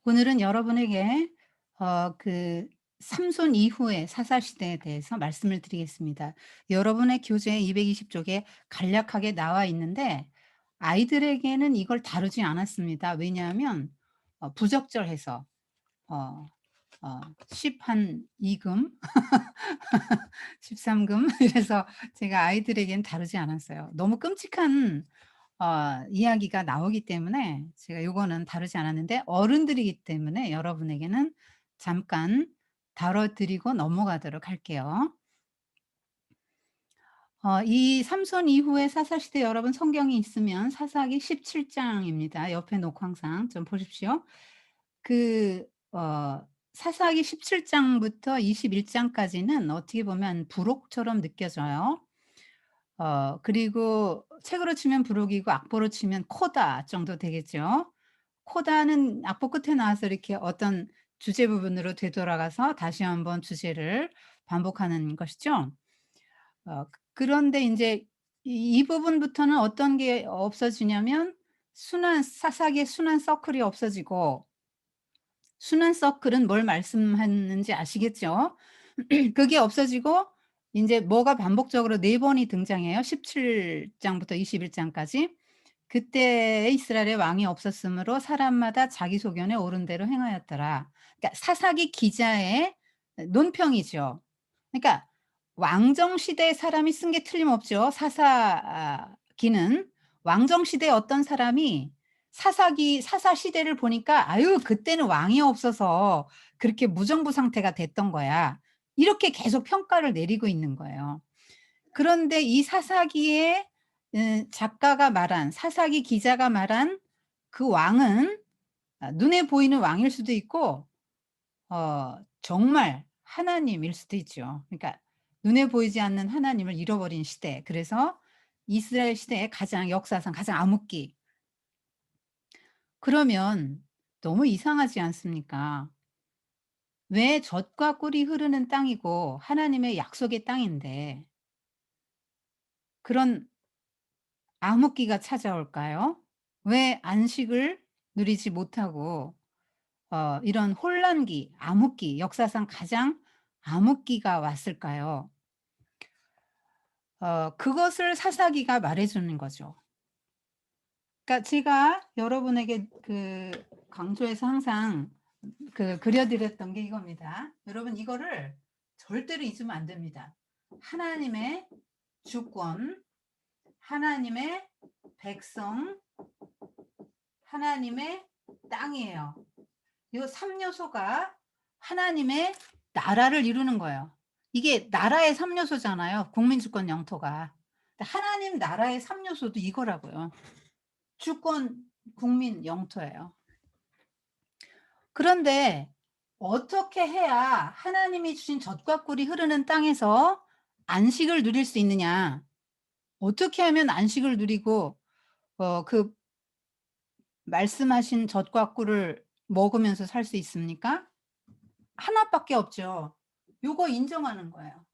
오늘은 여러분에게 그 삼손 이후의 사사 시대에 대해서 말씀을 드리겠습니다. 여러분의 교재 220 쪽에 간략하게 나와 있는데 아이들에게는 이걸 다루지 않았습니다. 왜냐하면 부적절해서 어 어 10 한 2 금 13 금 이래서 제가 아이들에게는 다루지 않았어요. 너무 끔찍한 이야기가 나오기 때문에 제가 요거는 다루지 않았는데 어른들이기 때문에 여러분에게는 잠깐 다뤄 드리고 넘어가도록 할게요. 이 삼손 이후의 사사시대 여러분 성경이 있으면 사사기 17 장입니다. 옆에 놓고 항상 좀 보십시오. 그 사사기 17 장부터 21 장까지는 어떻게 보면 부록처럼 느껴져요. 그리고 책으로 치면 부록이고 악보로 치면 코다 정도 되겠죠. 코다는 악보 끝에 나와서 이렇게 어떤 주제 부분으로 되돌아가서 다시 한번 주제를 반복하는 것이죠. 그런데 인제 이 부분부터는 어떤 게 없어지냐면 순환 사사기의 순환 서클이 없어지고 순환 서클은 뭘 말씀하는지 아시겠죠? 그게 없어지고 인제 뭐가 반복적으로 4 번이 등장해요. 17 장부터 21 장까지. 그때 이스라엘에 왕이 없었으므로 사람마다 자기 소견에 옳은 대로 행하였더라. 그러니까 사사기 기자의 논평이죠. 그러니까 왕정 시대의 사람이 쓴 게 틀림없죠. 사사기는 왕정 시대의 어떤 사람이 사사기 사사 시대를 보니까 '아유 그때는 왕이 없어서 그렇게 무정부 상태가 됐던 거야.' 이렇게 계속 평가를 내리고 있는 거예요. 그런데 이 사사기의 작가가 말한 사사기 기자가 말한 그 왕은 눈에 보이는 왕일 수도 있고 정말 하나님일 수도 있죠. 그러니까 눈에 보이지 않는 하나님을 잃어버린 시대. 그래서 이스라엘 시대의 가장 역사상 가장 암흑기. 그러면 너무 이상하지 않습니까? 왜 젖과 꿀이 흐르는 땅이고 하나님의 약속의 땅인데 그런 암흑기가 찾아올까요? 왜 안식을 누리지 못하고 이런 혼란기, 암흑기, 역사상 가장 암흑기가 왔을까요? 그것을 사사기가 말해 주는 거죠. 그러니까 제가 여러분에게 강조해서 항상 그려 드렸던 게 이겁니다. 여러분 이거를 절대로 잊으면 안 됩니다. 하나님의 주권, 하나님의 백성, 하나님의 땅이에요. 요 3 요소가 하나님의 나라를 이루는 거예요. 이게 나라의 3 요소잖아요, 국민주권 영토가. 하나님 나라의 3 요소도 이거라고요. 주권, 국민, 영토예요. 그런데 어떻게 해야 하나님이 주신 젖과 꿀이 흐르는 땅에서 안식을 누릴 수 있느냐? 어떻게 하면 안식을 누리고 그 말씀하신 젖과 꿀을 먹으면서 살 수 있습니까? 하나밖에 없죠. 요거 인정하는 거예요.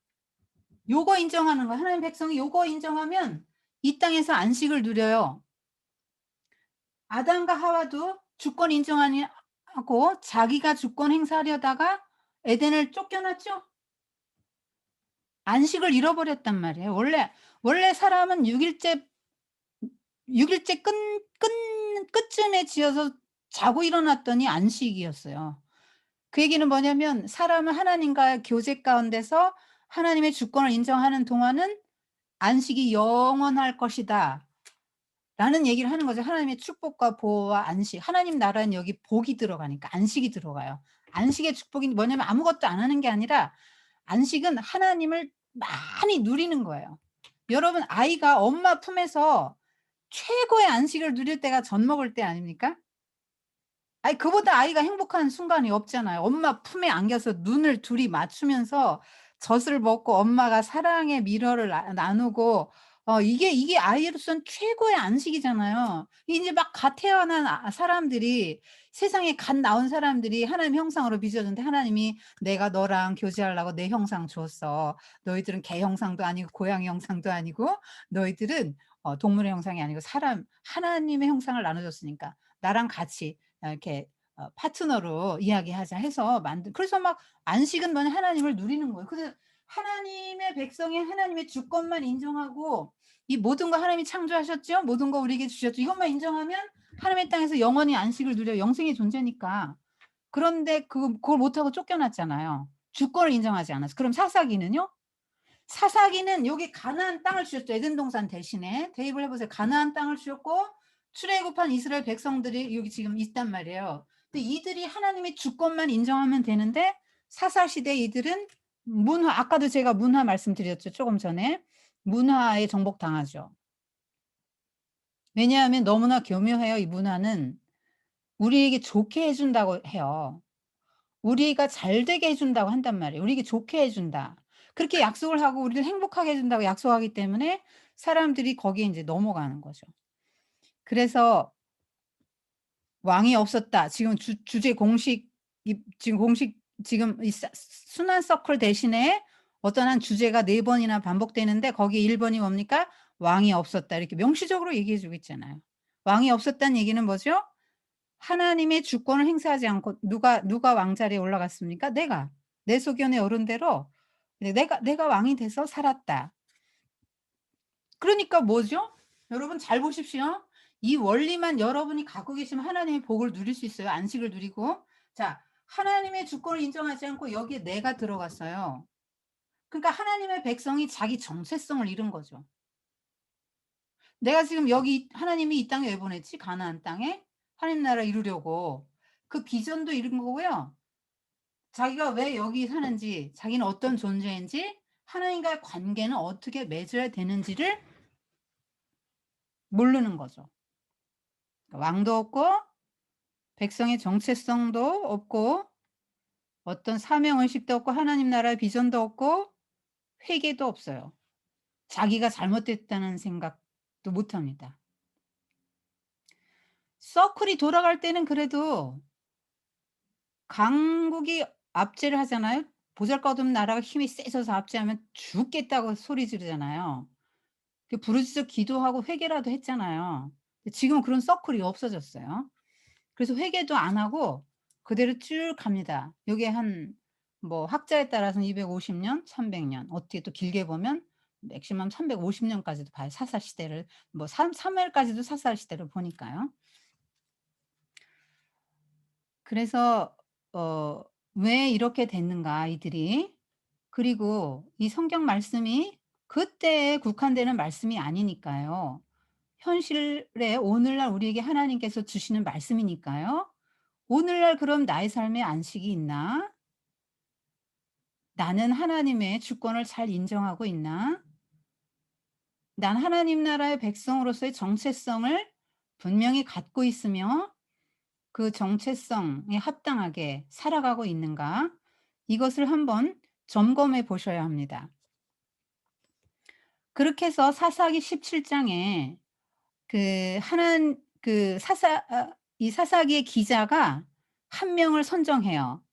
요거 인정하는 거예요. 하나님 백성이 요거 인정하면 이 땅에서 안식을 누려요. 아담과 하와도 주권 인정하니 하고 자기가 주권 행사하려다가 에덴을 쫓겨났죠. 안식을 잃어버렸단 말이에요. 원래 사람은 6 일째 끝쯤에 지어서 자고 일어났더니 안식이었어요. 그 얘기는 뭐냐면 사람은 하나님과의 교제 가운데서 하나님의 주권을 인정하는 동안은 "안식이 영원할 것이다." 라는 얘기를 하는 거죠. 하나님의 축복과 보호와 안식. 하나님 나라는 여기 복이 들어가니까 안식이 들어가요. 안식의 축복이 뭐냐면 아무것도 안 하는 게 아니라 안식은 하나님을 많이 누리는 거예요. 여러분 아이가 엄마 품에서 최고의 안식을 누릴 때가 젖 먹을 때 아닙니까? 아이 그보다 아이가 행복한 순간이 없잖아요. 엄마 품에 안겨서 눈을 둘이 맞추면서 젖을 먹고 엄마가 사랑의 밀어를 나누고 이게 아이로서는 최고의 안식이잖아요. 이제 막 갓 태어난 사람들이 세상에 갓 나온 사람들이 하나님 형상으로 빚어졌는데 하나님이 "내가 너랑 교제하려고 내 형상 줬어. 너희들은 개 형상도 아니고 고양이 형상도 아니고 너희들은 동물의 형상이 아니고 사람 하나님의 형상을 나눠 줬으니까 나랑 같이 이렇게 파트너로 이야기하자 해서 만든, 그래서 막 안식은 뭐냐 하나님을 누리는 거예요. 그래서 하나님의 백성이 하나님의 주권만 인정하고 이 모든 거 하나님이 창조하셨죠. 모든 거 우리에게 주셨죠. 이것만 인정하면 하나님의 땅에서 영원히 안식을 누려 영생의 존재니까. 그런데 그걸 못하고 쫓겨났잖아요. 주권을 인정하지 않아서. 그럼 사사기는요? 사사기는 여기 가나안 땅을 주셨죠. 에덴 동산 대신에. 대입을 해 보세요. 가나안 땅을 주셨고 출애굽한 이스라엘 백성들이 여기 지금 있단 말이에요. 근데 이들이 하나님의 주권만 인정하면 되는데 사사 시대 이들은 문화, 아까도 제가 문화 말씀드렸죠. 조금 전에. 문화에 정복당하죠. 왜냐하면 너무나 교묘해요. 이 문화는 우리에게 좋게 해 준다고 해요. 우리가 잘 되게 해 준다고 한단 말이에요. 우리에게 좋게 해 준다. 그렇게 약속을 하고 우리를 행복하게 해 준다고 약속하기 때문에 사람들이 거기에 인제 넘어가는 거죠. 그래서 왕이 없었다. 지금 주제 공식 지금 공식 지금 이 순환 서클 대신에 어떤 한 주제가 4 번이나 반복되는데 거기에 1 번이 뭡니까? 왕이 없었다. 이렇게 명시적으로 얘기해 주고 있잖아요. 왕이 없었다는 얘기는 뭐죠? 하나님의 주권을 행사하지 않고 누가 왕자리에 올라갔습니까? 내가. 내 소견의 어른대로 내가 왕이 돼서 살았다. 그러니까 뭐죠? 여러분 잘 보십시오. 이 원리만 여러분이 갖고 계시면 하나님의 복을 누릴 수 있어요. 안식을 누리고. 자, 하나님의 주권을 인정하지 않고 여기에 내가 들어갔어요. 그러니까 하나님의 백성이 자기 정체성을 잃은 거죠. 내가 지금 여기 하나님이 이 땅에 왜 보냈지? 가나안 땅에 하나님 나라 이루려고. 그 비전도 잃은 거고요. 자기가 왜 여기 사는지, 자기는 어떤 존재인지, 하나님과의 관계는 어떻게 맺어야 되는지를 모르는 거죠. 왕도 없고 백성의 정체성도 없고 어떤 사명 의식도 없고 하나님 나라의 비전도 없고 회개도 없어요. 자기가 잘못됐다는 생각도 못 합니다. 서클이 돌아갈 때는 그래도 강국이 압제를 하잖아요. 보잘것없는 나라가 힘이 세져서 압제하면 죽겠다고 소리 지르잖아요. 부르짖어 기도하고 회개라도 했잖아요. 근데 지금은 그런 서클이 없어졌어요. 그래서 회개도 안 하고 그대로 쭉 갑니다. 요게 한 뭐 학자에 따라서는 250 년, 300 년, 어떻게 또 길게 보면 맥시멈 350 년까지도 봐요. 사사 시대를 뭐 사무엘까지도 사사 시대를 보니까요. 그래서 왜 이렇게 됐는가 이들이. 그리고 이 성경 말씀이 그때에 국한되는 말씀이 아니니까요. 현실에 오늘날 우리에게 하나님께서 주시는 말씀이니까요. 오늘날 그럼 나의 삶에 안식이 있나? 나는 하나님의 주권을 잘 인정하고 있나? 난 하나님 나라의 백성으로서의 정체성을 분명히 갖고 있으며 그 정체성에 합당하게 살아가고 있는가? 이것을 한번 점검해 보셔야 합니다. 그렇게 해서 사사기 17 장에 그 하는 그 이 사사기의 기자가 한 명을 선정해요.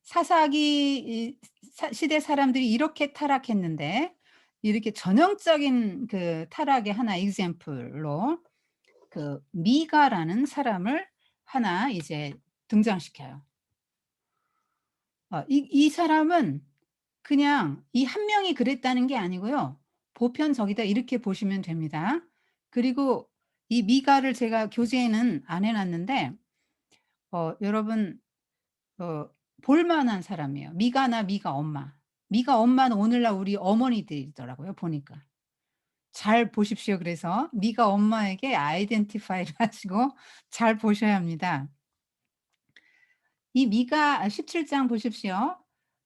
사사기 이 시대 사람들이 이렇게 타락했는데 이렇게 전형적인 그 타락의 하나 example로 그 미가라는 사람을 하나 이제 등장시켜요. 이 사람은 그냥 이 한 명이 그랬다는 게 아니고요. 보편적이다 이렇게 보시면 됩니다. 그리고 이 미가를 제가 교재에는 안 해 놨는데 여러분 볼 만한 사람이에요. 미가나 미가 엄마. 미가 엄마는 오늘날 우리 어머니들이더라고요 보니까. 잘 보십시오 그래서. 미가 엄마에게 아이덴티파이를 하시고 잘 보셔야 합니다. 이 미가 17장 보십시오.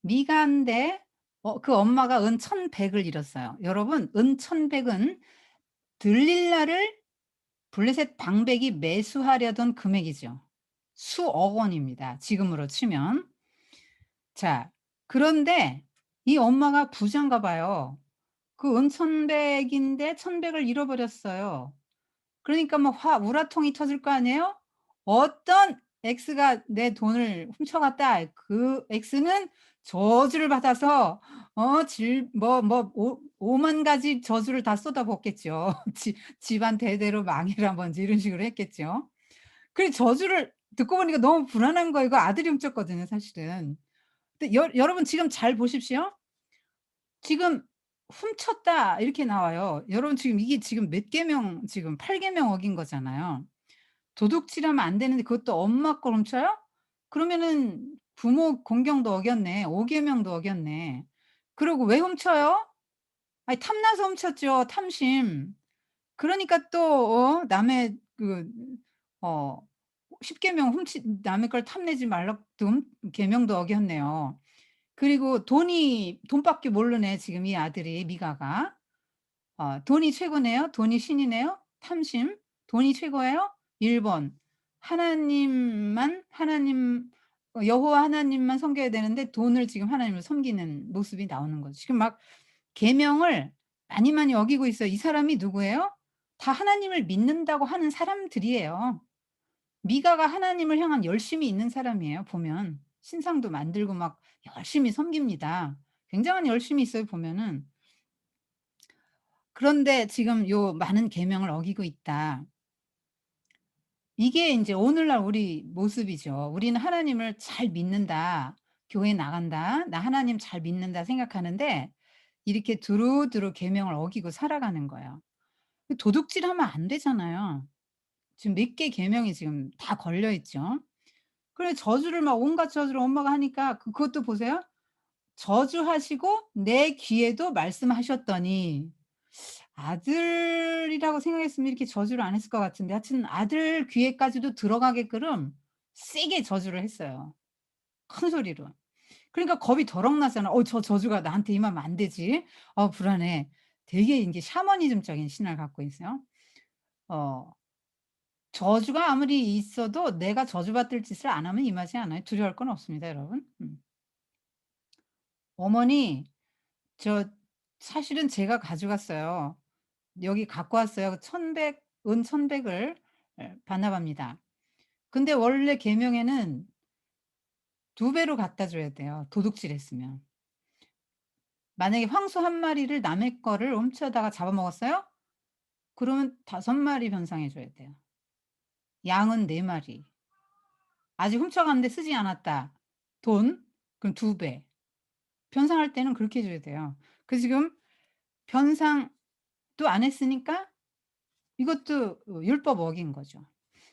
미가인데 그 엄마가 은 1,100을 잃었어요. 여러분 은 1,100은 들릴라를 블레셋 방백이 매수하려던 금액이죠. 수억 원입니다 지금으로 치면. 자, 그런데 이 엄마가 부자인가 봐요. 그 은 1,100 인데 1,100을 잃어버렸어요. 그러니까 뭐 우라통이 터질 거 아니에요? 어떤 X가 내 돈을 훔쳐갔다. 그 X는 저주를 받아서 질 뭐 오만 가지 저주를 다 쏟아붓겠죠. 집안 대대로 망해라 뭔지 이런 식으로 했겠죠. 그래 저주를 듣고 보니까 너무 불안한 거예요. 이거 아들이 훔쳤거든요 사실은. 근데 여러분 지금 잘 보십시오. 지금 "훔쳤다." 이렇게 나와요. 여러분 지금 이게 지금 몇 계명 지금 8 계명 어긴 거잖아요. 도둑질하면 안 되는데 그것도 엄마 걸 훔쳐요? 그러면은 부모 공경도 어겼네. 5 계명도 어겼네. 그리고 왜 훔쳐요? 아이 탐나서 훔쳤죠, 탐심. 그러니까 또 남의 그 어 10 계명 훔치 남의 걸 탐내지 말라고 계명도 어겼네요. 그리고 돈밖에 모르네 지금 이 아들이 미가가. 돈이 최고네요. 돈이 신이네요. 탐심. 돈이 최고예요. 1 번. 하나님 여호와 하나님만 섬겨야 되는데 돈을 지금 하나님을 섬기는 모습이 나오는 거죠. 지금 막 계명을 많이, 많이 어기고 있어요. 이 사람이 누구예요? 다 하나님을 믿는다고 하는 사람들이에요. 미가가 하나님을 향한 열심이 있는 사람이에요 보면. 신상도 만들고 막 열심히 섬깁니다. 굉장한 열심이 있어요 보면은. 그런데 지금 요 많은 계명을 어기고 있다. 이게 인제 오늘날 우리 모습이죠. '우리는 하나님을 잘 믿는다. 교회 나간다. 나 하나님 잘 믿는다.' 생각하는데 이렇게 두루두루 계명을 어기고 살아가는 거예요. 그 도둑질하면 안 되잖아요. 지금 몇 개 계명이 지금 다 걸려 있죠. 그래 저주를 막 온갖 저주를 엄마가 하니까 그것도 보세요. 저주하시고 내 귀에도 말씀하셨더니 아들이라고 생각했으면 이렇게 저주를 안 했을 것 같은데 하여튼 아들 귀에까지도 들어가게끔 세게 저주를 했어요, 큰 소리로. 그러니까 겁이 더럭 나잖아. '어 저 저주가 나한테 임하면 안 되지. 불안해.' 되게 인제 샤머니즘적인 신앙을 갖고 있어요. 어 저주가 아무리 있어도 내가 저주받을 짓을 안 하면 임하지 않아요. 두려워할 건 없습니다 여러분. 어머니 저 사실은 제가 가져갔어요. 여기 갖고 왔어요. 1,100 은 1,100을 반납합니다. 근데 원래 계명에는 2 배로 갖다 줘야 돼요, 도둑질했으면. 만약에 황소 한 마리를 남의 거를 훔쳐다가 잡아먹었어요? 그러면 5 마리 변상해 줘야 돼요. 양은 4 마리. 아직 훔쳐갔는데 쓰지 않았다. 돈? 그럼 2 배. 변상할 때는 그렇게 해 줘야 돼요. 그 지금 변상도 안 했으니까 이것도 율법 어긴 거죠.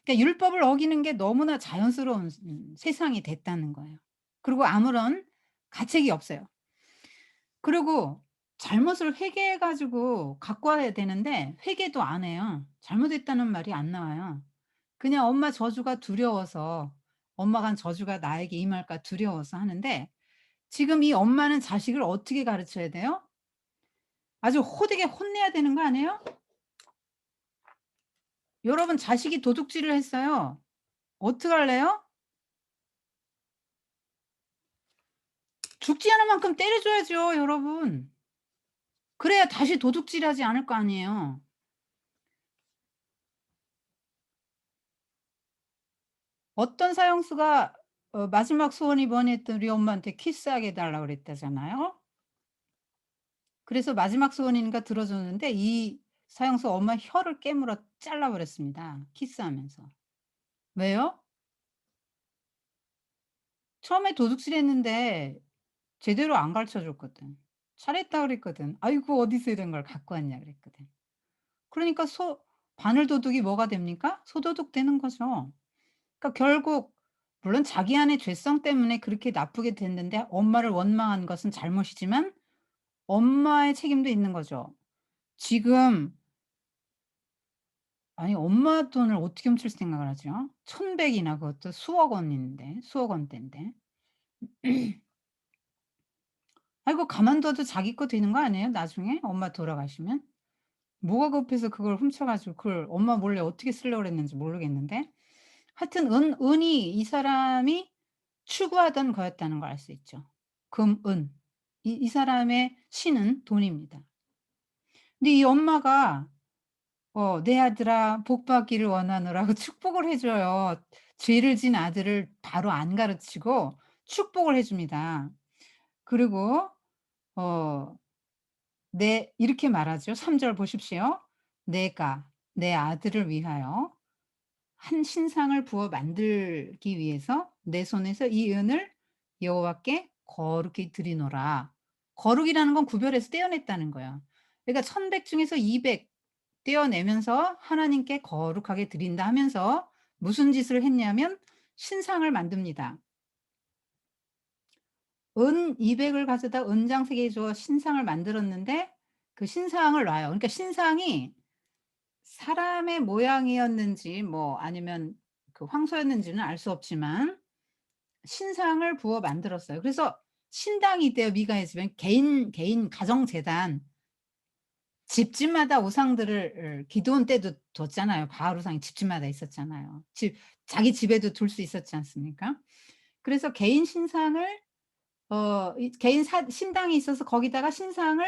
그러니까 율법을 어기는 게 너무나 자연스러운 세상이 됐다는 거예요. 그리고 아무런 가책이 없어요. 그리고 잘못을 회개해 가지고 갖고 와야 되는데 회개도 안 해요. 잘못했다는 말이 안 나와요. 그냥 엄마 저주가 두려워서 엄마가 한 저주가 나에게 임할까 두려워서 하는데 지금 이 엄마는 자식을 어떻게 가르쳐야 돼요? 아주 호되게 혼내야 되는 거 아니에요? 여러분 자식이 도둑질을 했어요. 어떡할래요? 죽지 않을 만큼 때려 줘야죠 여러분. 그래야 다시 도둑질하지 않을 거 아니에요. 어떤 사형수가 마지막 소원이 뭐냐했더니 우리 엄마한테 키스하게 해 달라고 그랬다잖아요. 그래서 마지막 소원이니까 들어 줬는데 이 사형수 엄마 혀를 깨물어 잘라 버렸습니다 키스하면서. 왜요? 처음에 도둑질했는데 제대로 안 가르쳐 줬거든. "잘했다." 그랬거든. "아이고 어디서 이런 걸 갖고 왔냐." 그랬거든. 그러니까 바늘 도둑이 뭐가 됩니까? 소도둑 되는 거죠. 그러니까 결국 물론 자기 안의 죄성 때문에 그렇게 나쁘게 됐는데 엄마를 원망한 것은 잘못이지만 엄마의 책임도 있는 거죠. 지금 아니 엄마 돈을 어떻게 훔칠 생각을 하죠? 1,100 이나 그것도 수억 원인데 수억 원대인데. 아이고 가만둬도 자기 거 되는 거 아니에요 나중에 엄마 돌아가시면? 뭐가 급해서 그걸 훔쳐 가지고 그걸 엄마 몰래 어떻게 쓰려고 그랬는지 모르겠는데 하여튼 은이 이 사람이 추구하던 거였다는 걸 알 수 있죠. 금, 은. 이 사람의 신은 돈입니다. 근데 이 엄마가 "내 아들아 복 받기를 원하노라."고 축복을 해 줘요. 죄를 지은 아들을 바로 안 가르치고 축복을 해 줍니다. 그리고 어 이렇게 말하죠. 3절 보십시오. "내가 내 아들을 위하여 한 신상을 부어 만들기 위해서 내 손에서 이 은을 여호와께 거룩히 드리노라. 거룩이라는 건 구별해서 떼어냈다는 거예요. 그러니까 1,100 중에서 200 떼어내면서 하나님께 거룩하게 드린다 하면서 무슨 짓을 했냐면 신상을 만듭니다. 은 200을 가져다 은장색에 줘 신상을 만들었는데 그 신상을 놔요. 그러니까 신상이 사람의 모양이었는지 뭐 아니면 그 황소였는지는 알 수 없지만 신상을 부어 만들었어요. 그래서 신당이 있대요, 미가의 집엔. 개인 가정 제단. 집집마다 우상들을 기드온 때도 뒀잖아요. 바알 우상이 집집마다 있었잖아요. 자기 집에도 둘 수 있었지 않습니까? 그래서 개인 신상을 이 개인 신당이 있어서 거기다가 신상을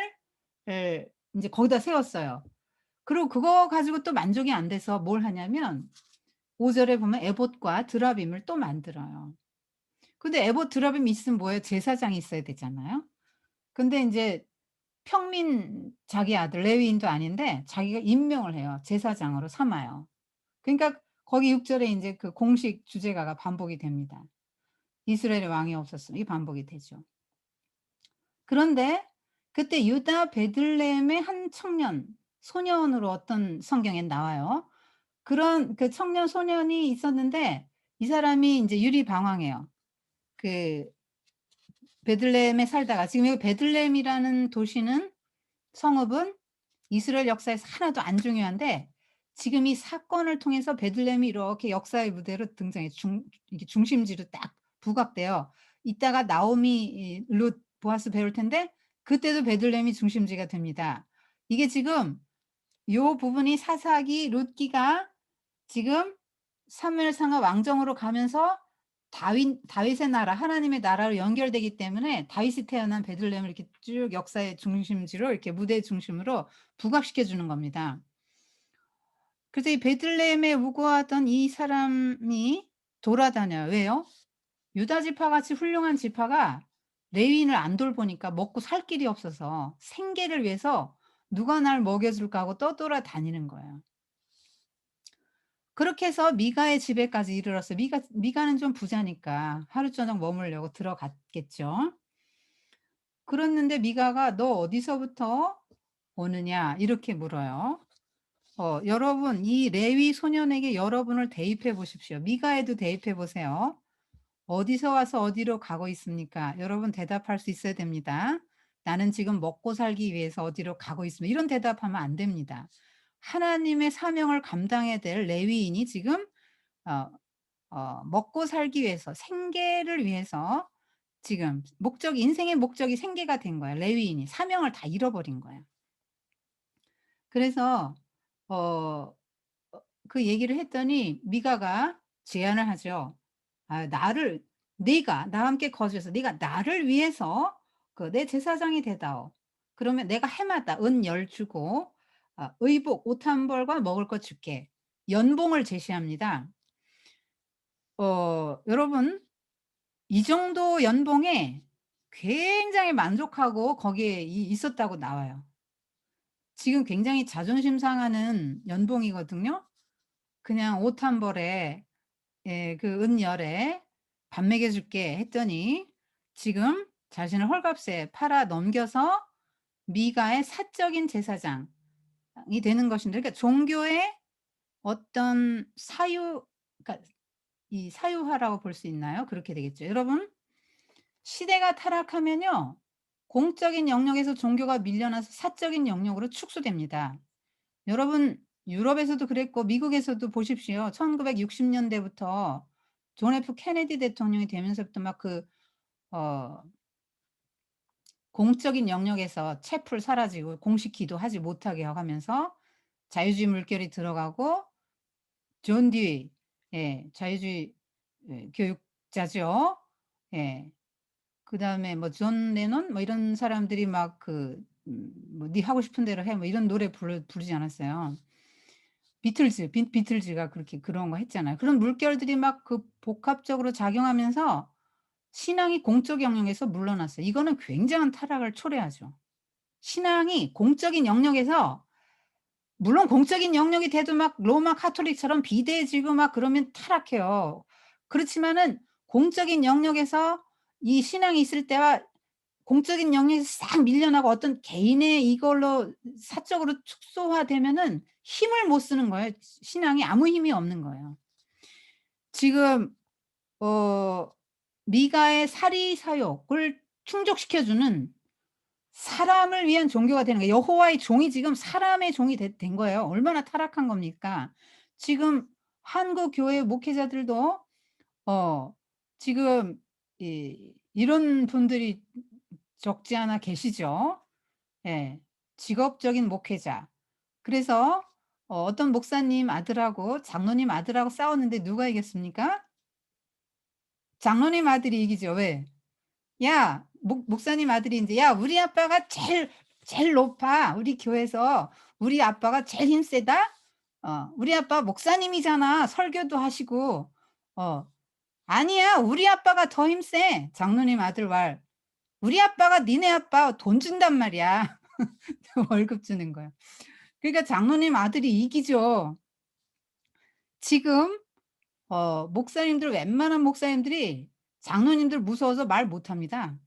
인제 거기다 세웠어요. 그리고 그거 가지고 또 만족이 안 돼서 뭘 하냐면 5 절에 보면 에봇과 드라빔을 또 만들어요. 근데 에봇 드라빔이 있으면 뭐예요? 제사장이 있어야 되잖아요. 근데 인제 평민 자기 아들 레위인도 아닌데 자기가 임명을 해요. 제사장으로 삼아요. 그러니까 거기 6 절에 인제 그 공식 주제가가 반복이 됩니다. "이스라엘에 왕이 없었으니." 이게 반복이 되죠. 그런데 그때 유다 베들레헴의 한 청년, 소년으로 어떤 성경엔 나와요. 그런 그 청년 소년이 있었는데 이 사람이 인제 유리방황해요. 그 베들레헴에 살다가 지금 여기 베들레헴이라는 도시는 성읍은 이스라엘 역사에서 하나도 안 중요한데 지금 이 사건을 통해서 베들레헴이 이렇게 역사의 무대로 등장해 이게 중심지로 딱 부각돼요. 이따가 나오미 룻 보아스 배울 텐데 그때도 베들레헴이 중심지가 됩니다. 이게 지금 요 부분이 사사기 룻기가 지금 사무엘상하 왕정으로 가면서 다윗의 나라 하나님의 나라로 연결되기 때문에 다윗이 태어난 베들레헴을 이렇게 쭉 역사의 중심지로 이렇게 무대 중심으로 부각시켜 주는 겁니다. 그래서 이 베들레헴에 우거하던 이 사람이 돌아다녀요. 왜요? 유다 지파 같이 훌륭한 지파가 레위인을 안 돌보니까 먹고 살 길이 없어서 생계를 위해서 '누가 날 먹여 줄까.' 하고 떠돌아다니는 거예요. 그렇게 해서 미가의 집에까지 이르렀어요. 미가는 좀 부자니까 하루 저녁 머무르려고 들어갔겠죠. 그랬는데 미가가 "너 어디서부터 오느냐?" 이렇게 물어요. 여러분 이 레위 소년에게 여러분을 대입해 보십시오. 미가에도 대입해 보세요. "어디서 와서 어디로 가고 있습니까?" 여러분 대답할 수 있어야 됩니다. "나는 지금 먹고 살기 위해서 어디로 가고 있습니다." 이런 대답하면 안 됩니다. 하나님의 사명을 감당해야 될 레위인이 지금 어 먹고 살기 위해서 생계를 위해서 지금 인생의 목적이 생계가 된 거야. 레위인이 사명을 다 잃어버린 거야. 그래서 어 그 얘기를 했더니 미가가 제안을 하죠. "아 나를 네가 나와 함께 거주해서 네가 나를 위해서 그 내 제사장이 되다오. 그러면 내가 해마다 은 10 주고 의복 옷 한 벌과 먹을 것 줄게." 연봉을 제시합니다. 여러분 이 정도 연봉에 굉장히 만족하고 거기에 있었다고 나와요. 지금 굉장히 자존심 상하는 연봉이거든요. 그냥 옷 한 벌에 그 은열에 "밥 먹여 줄게." 했더니 지금 자신을 헐값에 팔아 넘겨서 미가의 사적인 제사장이 되는 것인데 그러니까 종교의 어떤 그러니까 이 사유화라고 볼 수 있나요? 그렇게 되겠죠. 여러분 시대가 타락하면요. 공적인 영역에서 종교가 밀려나서 사적인 영역으로 축소됩니다. 여러분 유럽에서도 그랬고 미국에서도 보십시오. 1960 년대부터 존 F 케네디 대통령이 되면서부터 막 어 공적인 영역에서 채플 사라지고 공식 기도하지 못하게 하면서 자유주의 물결이 들어가고 존 듀이 자유주의 교육자죠. 예. 그다음에 뭐 존 레논 뭐 이런 사람들이 막 뭐 "네 하고 싶은 대로 해." 뭐 이런 노래 부르지 않았어요. 비틀즈가 그렇게 그런 거 했잖아요. 그런 물결들이 막 복합적으로 작용하면서 신앙이 공적 영역에서 물러났어요. 이거는 굉장한 타락을 초래하죠. 신앙이 공적인 영역에서 물론 공적인 영역이 돼도 막 로마 가톨릭처럼 비대해지고 막 그러면 타락해요. 그렇지만은 공적인 영역에서 이 신앙이 있을 때와 공적인 영역에서 싹 밀려나고 어떤 개인의 이걸로 사적으로 축소화되면은 힘을 못 쓰는 거예요. 신앙이 아무 힘이 없는 거예요. 지금 어 미가의 사리 사욕을 충족시켜 주는 사람을 위한 종교가 되는 거예요. 여호와의 종이 지금 사람의 종이 된 거예요. 얼마나 타락한 겁니까? 지금 한국 교회 목회자들도 어 지금 이런 분들이 적지 않아 계시죠. 예. 직업적인 목회자. 그래서 어떤 목사님 아들하고 장로님 아들하고 싸웠는데 누가 이겼습니까? 장로님 아들이 이기죠. 왜? "야" 목사님 아들이 인제 "야 우리 아빠가 제일 높아. 우리 교회에서 우리 아빠가 제일 힘 세다. 우리 아빠 목사님이잖아. 설교도 하시고." 어 "아니야. 우리 아빠가 더 힘 세." 장로님 아들 말. "우리 아빠가 니네 아빠 돈 준단 말이야." 월급 주는 거야. 그러니까 장로님 아들이 이기죠. 지금 목사님들 웬만한 목사님들이 장로님들 무서워서 말 못 합니다.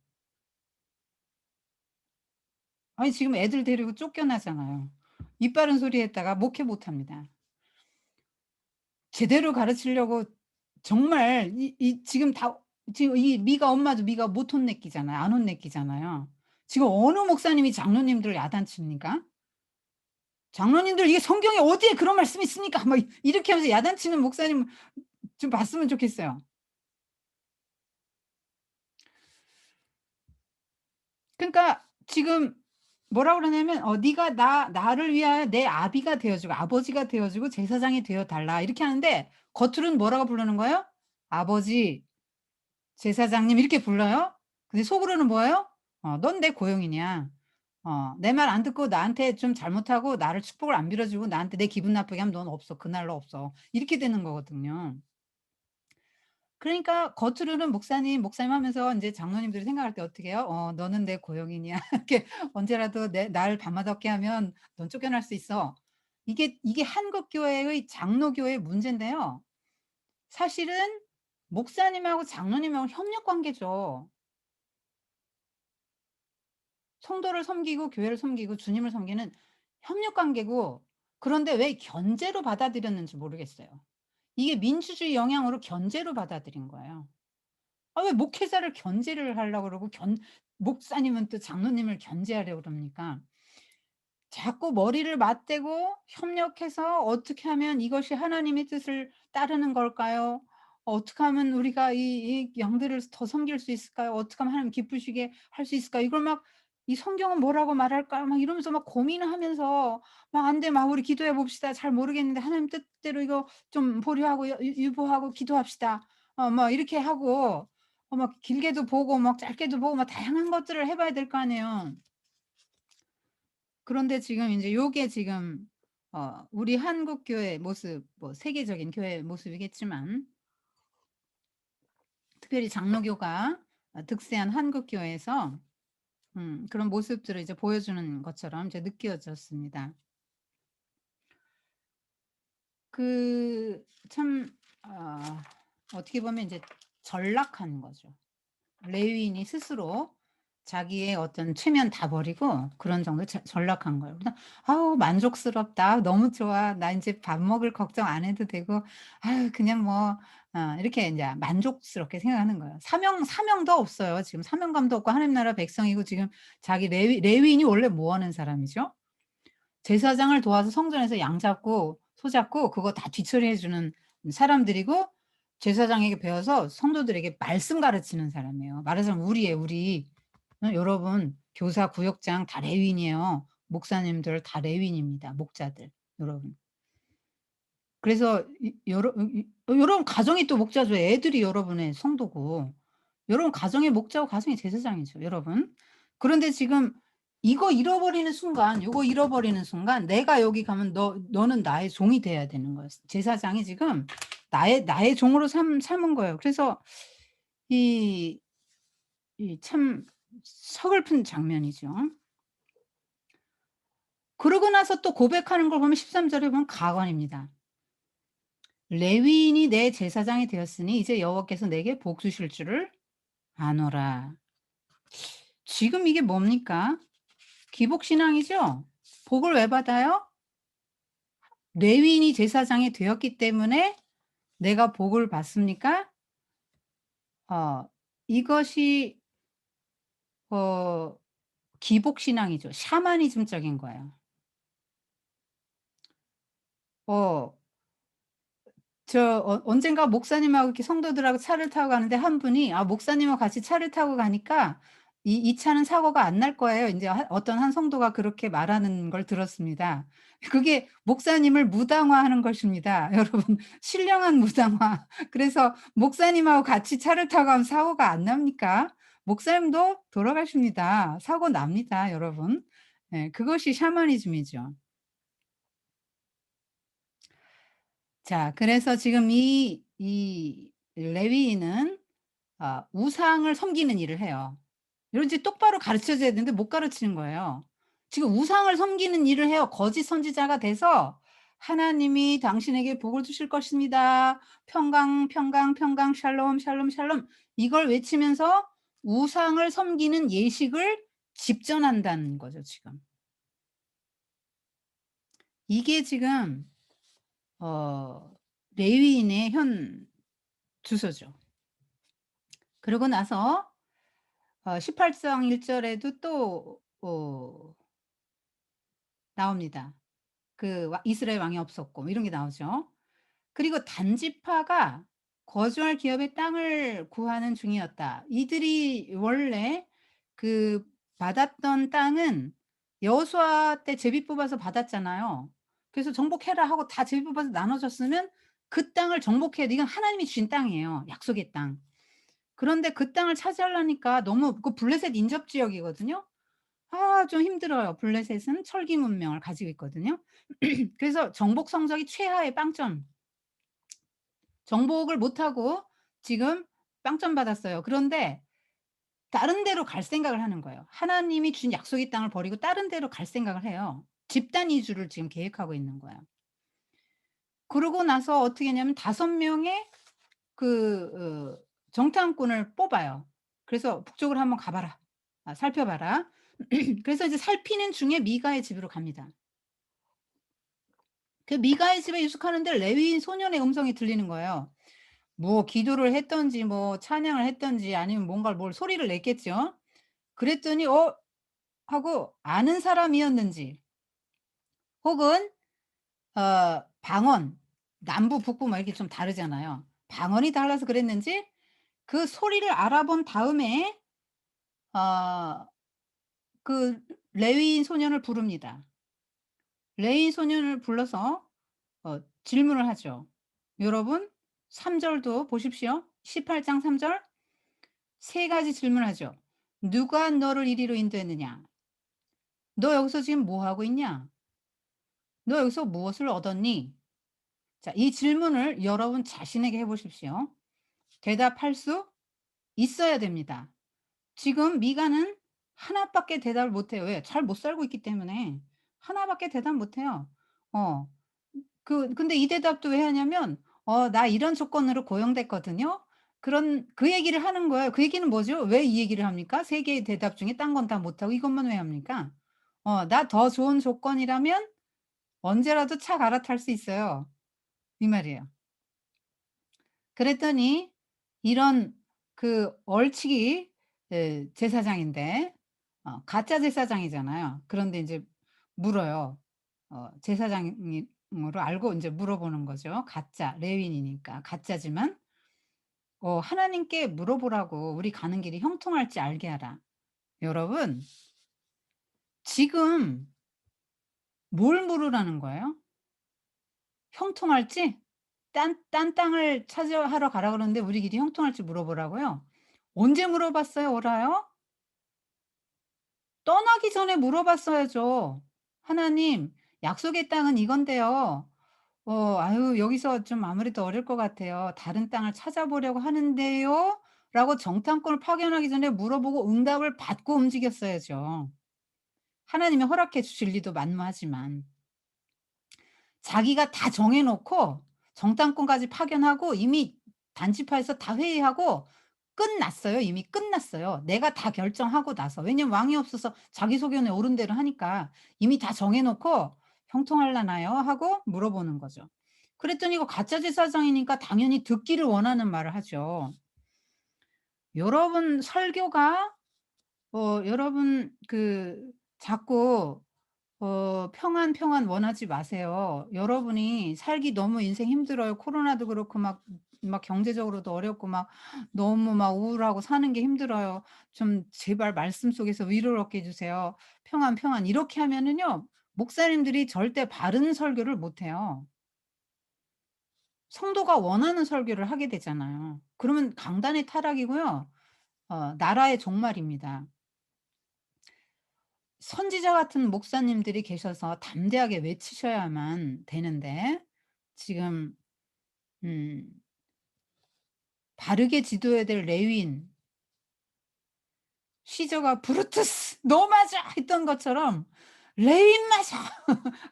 아니 지금 애들 데리고 쫓겨나잖아요. 입 바른 소리 했다가 목회 못 합니다. 제대로 가르치려고 정말 지금 다 지금 이 미가 엄마도 미가 못 혼내키잖아요. 안 혼내키잖아요. 지금 어느 목사님이 장로님들 야단칩니까? 장로님들 이게 성경에 어디에 그런 말씀이 있습니까? 막 이렇게 하면서 야단치는 목사님 좀 봤으면 좋겠어요. 그러니까 지금 뭐라 그러냐면 "네가 나를 위하여 내 아비가 되어 주고 아버지가 되어 주고 제사장이 되어 달라." 이렇게 하는데 겉으로는 뭐라고 부르는 거예요? "아버지, 제사장님." 이렇게 불러요. 근데 속으로는 뭐예요? "넌 내 고용이냐. 내 말 안 듣고 나한테 좀 잘못하고 나를 축복을 안 빌어 주고 나한테 내 기분 나쁘게 하면 넌 없어. 그날로 없어." 이렇게 되는 거거든요. 그러니까 겉으로는 목사님 하면서 인제 장로님들이 생각할 때 어떻게 해요? 너는 내 고용이냐. 이렇게 "언제라도 내 날 밤맛없게 하면 넌 쫓겨날 수 있어." 이게 한국 교회의 장로교회의 문제인데요. 사실은 목사님하고 장로님하고 협력 관계죠. 성도를 섬기고 교회를 섬기고 주님을 섬기는 협력 관계고 그런데 왜 견제로 받아들였는지 모르겠어요. 이게 민주주의 영향으로 견제로 받아들인 거예요. 왜 목회자를 견제를 하려고 그러고 목사님은 또 장로님을 견제하려고 그럽니까? 자꾸 머리를 맞대고 협력해서 어떻게 하면 이것이 하나님의 뜻을 따르는 걸까요? 어떻게 하면 우리가 이 영들을 더 섬길 수 있을까요? 어떻게 하면 하나님 기쁘시게 할 수 있을까요? 이걸 막 이 성경은 뭐라고 말할까? 막 이러면서 막 고민을 하면서 막 "안 돼. 막 우리 기도해 봅시다. 잘 모르겠는데 하나님 뜻대로 이거 좀 보류하고 유보하고 기도합시다." 막 이렇게 하고 막 길게도 보고 막 짧게도 보고 막 다양한 것들을 해 봐야 될 거 아니에요. 그런데 지금 인제 요게 지금 우리 한국 교회의 모습 뭐 세계적인 교회의 모습이겠지만 특별히 장로교가 득세한 한국 교회에서 그런 모습들을 이제 보여주는 것처럼 이제 느껴졌습니다. 그 참 어떻게 보면 인제 전락한 거죠. 레위인이 스스로 자기의 어떤 체면 다 버리고 그런 정도의 전락한 거예요. 그래서 '아우 만족스럽다. 너무 좋아. 나 인제 밥 먹을 걱정 안 해도 되고 아유 그냥 뭐' 이렇게 인제 만족스럽게 생각하는 거예요. 사명도 없어요. 지금 사명감도 없고 하나님 나라 백성이고 지금 자기 레위인이 원래 뭐 하는 사람이죠? 제사장을 도와서 성전에서 양 잡고 소 잡고 그거 다 뒤처리해 주는 사람들이고 제사장에게 배워서 성도들에게 말씀 가르치는 사람이에요. 말하자면 우리예요, 우리. 여러분 교사, 구역장 다 레위인이에요. 목사님들 다 레위인입니다, 목자들 여러분. 그래서 여러분 가정이 또 목자죠. 애들이 여러분의 성도고. 여러분 가정의 목자고 가정의 제사장이죠, 여러분. 그런데 지금 이거 잃어버리는 순간 요거 잃어버리는 순간 내가 여기 가면 너는 나의 종이 돼야 되는 거예요. 제사장이 지금 나의 종으로 삼은 거예요. 그래서 이 참 서글픈 장면이죠. 그러고 나서 또 고백하는 걸 보면 13 절에 보면 가관입니다. "레위인이 내 제사장이 되었으니 이제 여호와께서 내게 복 주실 줄을 아노라." 지금 이게 뭡니까? 기복신앙이죠? 복을 왜 받아요? 레위인이 제사장이 되었기 때문에 내가 복을 받습니까? 어 이것이 어 기복신앙이죠. 샤머니즘적인 거예요. 어 언젠가 목사님하고 이렇게 성도들하고 차를 타고 가는데 한 분이 목사님하고 같이 차를 타고 가니까 이 차는 사고가 안 날 거예요." 인제 어떤 한 성도가 그렇게 말하는 걸 들었습니다. 그게 목사님을 무당화하는 것입니다. 여러분 신령한 무당화. 그래서 목사님하고 같이 차를 타고 가면 사고가 안 납니까? 목사님도 돌아가십니다. 사고 납니다, 여러분. 예, 그것이 샤머니즘이죠. 자, 그래서 지금 이 레위인은 우상을 섬기는 일을 해요. 이런지 똑바로 가르쳐 줘야 되는데 못 가르치는 거예요. 지금 우상을 섬기는 일을 해요. 거짓 선지자가 돼서 "하나님이 당신에게 복을 주실 것입니다. 평강, 평강, 평강, 샬롬, 샬롬, 샬롬." 이걸 외치면서 우상을 섬기는 예식을 집전한다는 거죠 지금. 이게 지금 어 레위인의 현 주소죠. 그러고 나서 18장 1 절에도 또 나옵니다. 그 이스라엘 왕이 없었고 뭐 이런 게 나오죠. 그리고 단지파가 거주할 기업의 땅을 구하는 중이었다. 이들이 원래 그 받았던 땅은 여호수아 때 제비 뽑아서 받았잖아요. 그래서 "정복해라." 하고 다 제비 뽑아서 나눠 줬으면 그 땅을 정복해야 돼. 이건 하나님이 주신 땅이에요, 약속의 땅. 그런데 그 땅을 차지하려니까 너무 그 블레셋 인접 지역이거든요. 좀 힘들어요. 블레셋은 철기 문명을 가지고 있거든요. 그래서 정복 성적이 최하의 빵점. 정복을 못하고 지금 빵점 받았어요. 그런데 다른 데로 갈 생각을 하는 거예요. 하나님이 주신 약속의 땅을 버리고 다른 데로 갈 생각을 해요. 집단 이주를 지금 계획하고 있는 거예요. 그러고 나서 어떻게 했냐면 5 명의 그 정탐꾼을 뽑아요. 그래서 "북쪽으로 한번 가 봐라. 살펴봐라." 그래서 이제 살피는 중에 미가의 집으로 갑니다. 그 미가의 집에 유숙하는데 레위인 소년의 음성이 들리는 거예요. 뭐 기도를 했든지 뭐 찬양을 했든지 아니면 뭔가를 뭘 소리를 냈겠죠. 그랬더니 하고 아는 사람이었는지 혹은 방언 남부 북부 막 이렇게 좀 다르잖아요. 방언이 달라서 그랬는지 그 소리를 알아본 다음에 어 그 레위인 소년을 부릅니다. 레위인 소년을 불러서 질문을 하죠. 여러분 3 절도 보십시오. 18장 3 절 세 가지 질문하죠. "누가 너를 이리로 인도했느냐? 너 여기서 지금 뭐 하고 있냐? 너 여기서 무엇을 얻었니?" 자, 이 질문을 여러분 자신에게 해 보십시오. 대답할 수 있어야 됩니다. 지금 미가는 하나 밖에 대답을 못 해요. 왜? 잘 못 살고 있기 때문에. 하나 밖에 대답 못 해요. 어. 근데 이 대답도 왜 하냐면 "나 이런 조건으로 고용됐거든요." 그 얘기를 하는 거예요. 그 얘기는 뭐죠? 왜 이 얘기를 합니까? 3 개의 대답 중에 딴 건 다 못하고 이것만 왜 합니까? "나 더 좋은 조건이라면 언제라도 차 갈아탈 수 있어요." 이 말이에요. 그랬더니 이런 얼치기 제사장인데 가짜 제사장이잖아요. 그런데 인제 물어요. 제사장으로 알고 인제 물어보는 거죠. 가짜 레위인이니까 가짜지만 "하나님께 물어보라고. 우리 가는 길이 형통할지 알게 하라." 여러분 지금 뭘 물으라는 거예요? 형통할지? 딴 땅을 차지하러 가라 그러는데 우리 길이 형통할지 물어보라고요? 언제 물어봤어요, 오라요? 떠나기 전에 물어봤어야죠. "하나님 약속의 땅은 이건데요. 아유 여기서 좀 아무래도 어려울 것 같아요. 다른 땅을 찾아보려고 하는데요." 라고 정탐꾼을 파견하기 전에 물어보고 응답을 받고 움직였어야죠. 하나님이 허락해 주실 리도 만무하지만 자기가 다 정해 놓고 정탐꾼까지 파견하고 이미 단지파에서 다 회의하고 끝났어요. 이미 끝났어요. 내가 다 결정하고 나서. 왜냐면 왕이 없어서 자기소견에 옳은 대로 하니까 이미 다 정해 놓고 "형통할라나요?" 하고 물어보는 거죠. 그랬더니 이거 가짜 제사장이니까 당연히 듣기를 원하는 말을 하죠. 여러분 설교가 여러분 자꾸 평안, 평안 원하지 마세요. 여러분이 살기 너무 인생 힘들어요. 코로나도 그렇고 막 경제적으로도 어렵고 막 너무 막 우울하고 사는 게 힘들어요. 좀 제발 말씀 속에서 위로를 얻게 해 주세요. 평안, 평안 이렇게 하면은요. 목사님들이 절대 바른 설교를 못 해요. 성도가 원하는 설교를 하게 되잖아요. 그러면 강단의 타락이고요. 나라의 종말입니다. 선지자 같은 목사님들이 계셔서 담대하게 외치셔야만 되는데 지금 음 바르게 지도해야 될 레위인 시저가 "브루투스 너 맞아!" 했던 것처럼 "레위인 맞아!"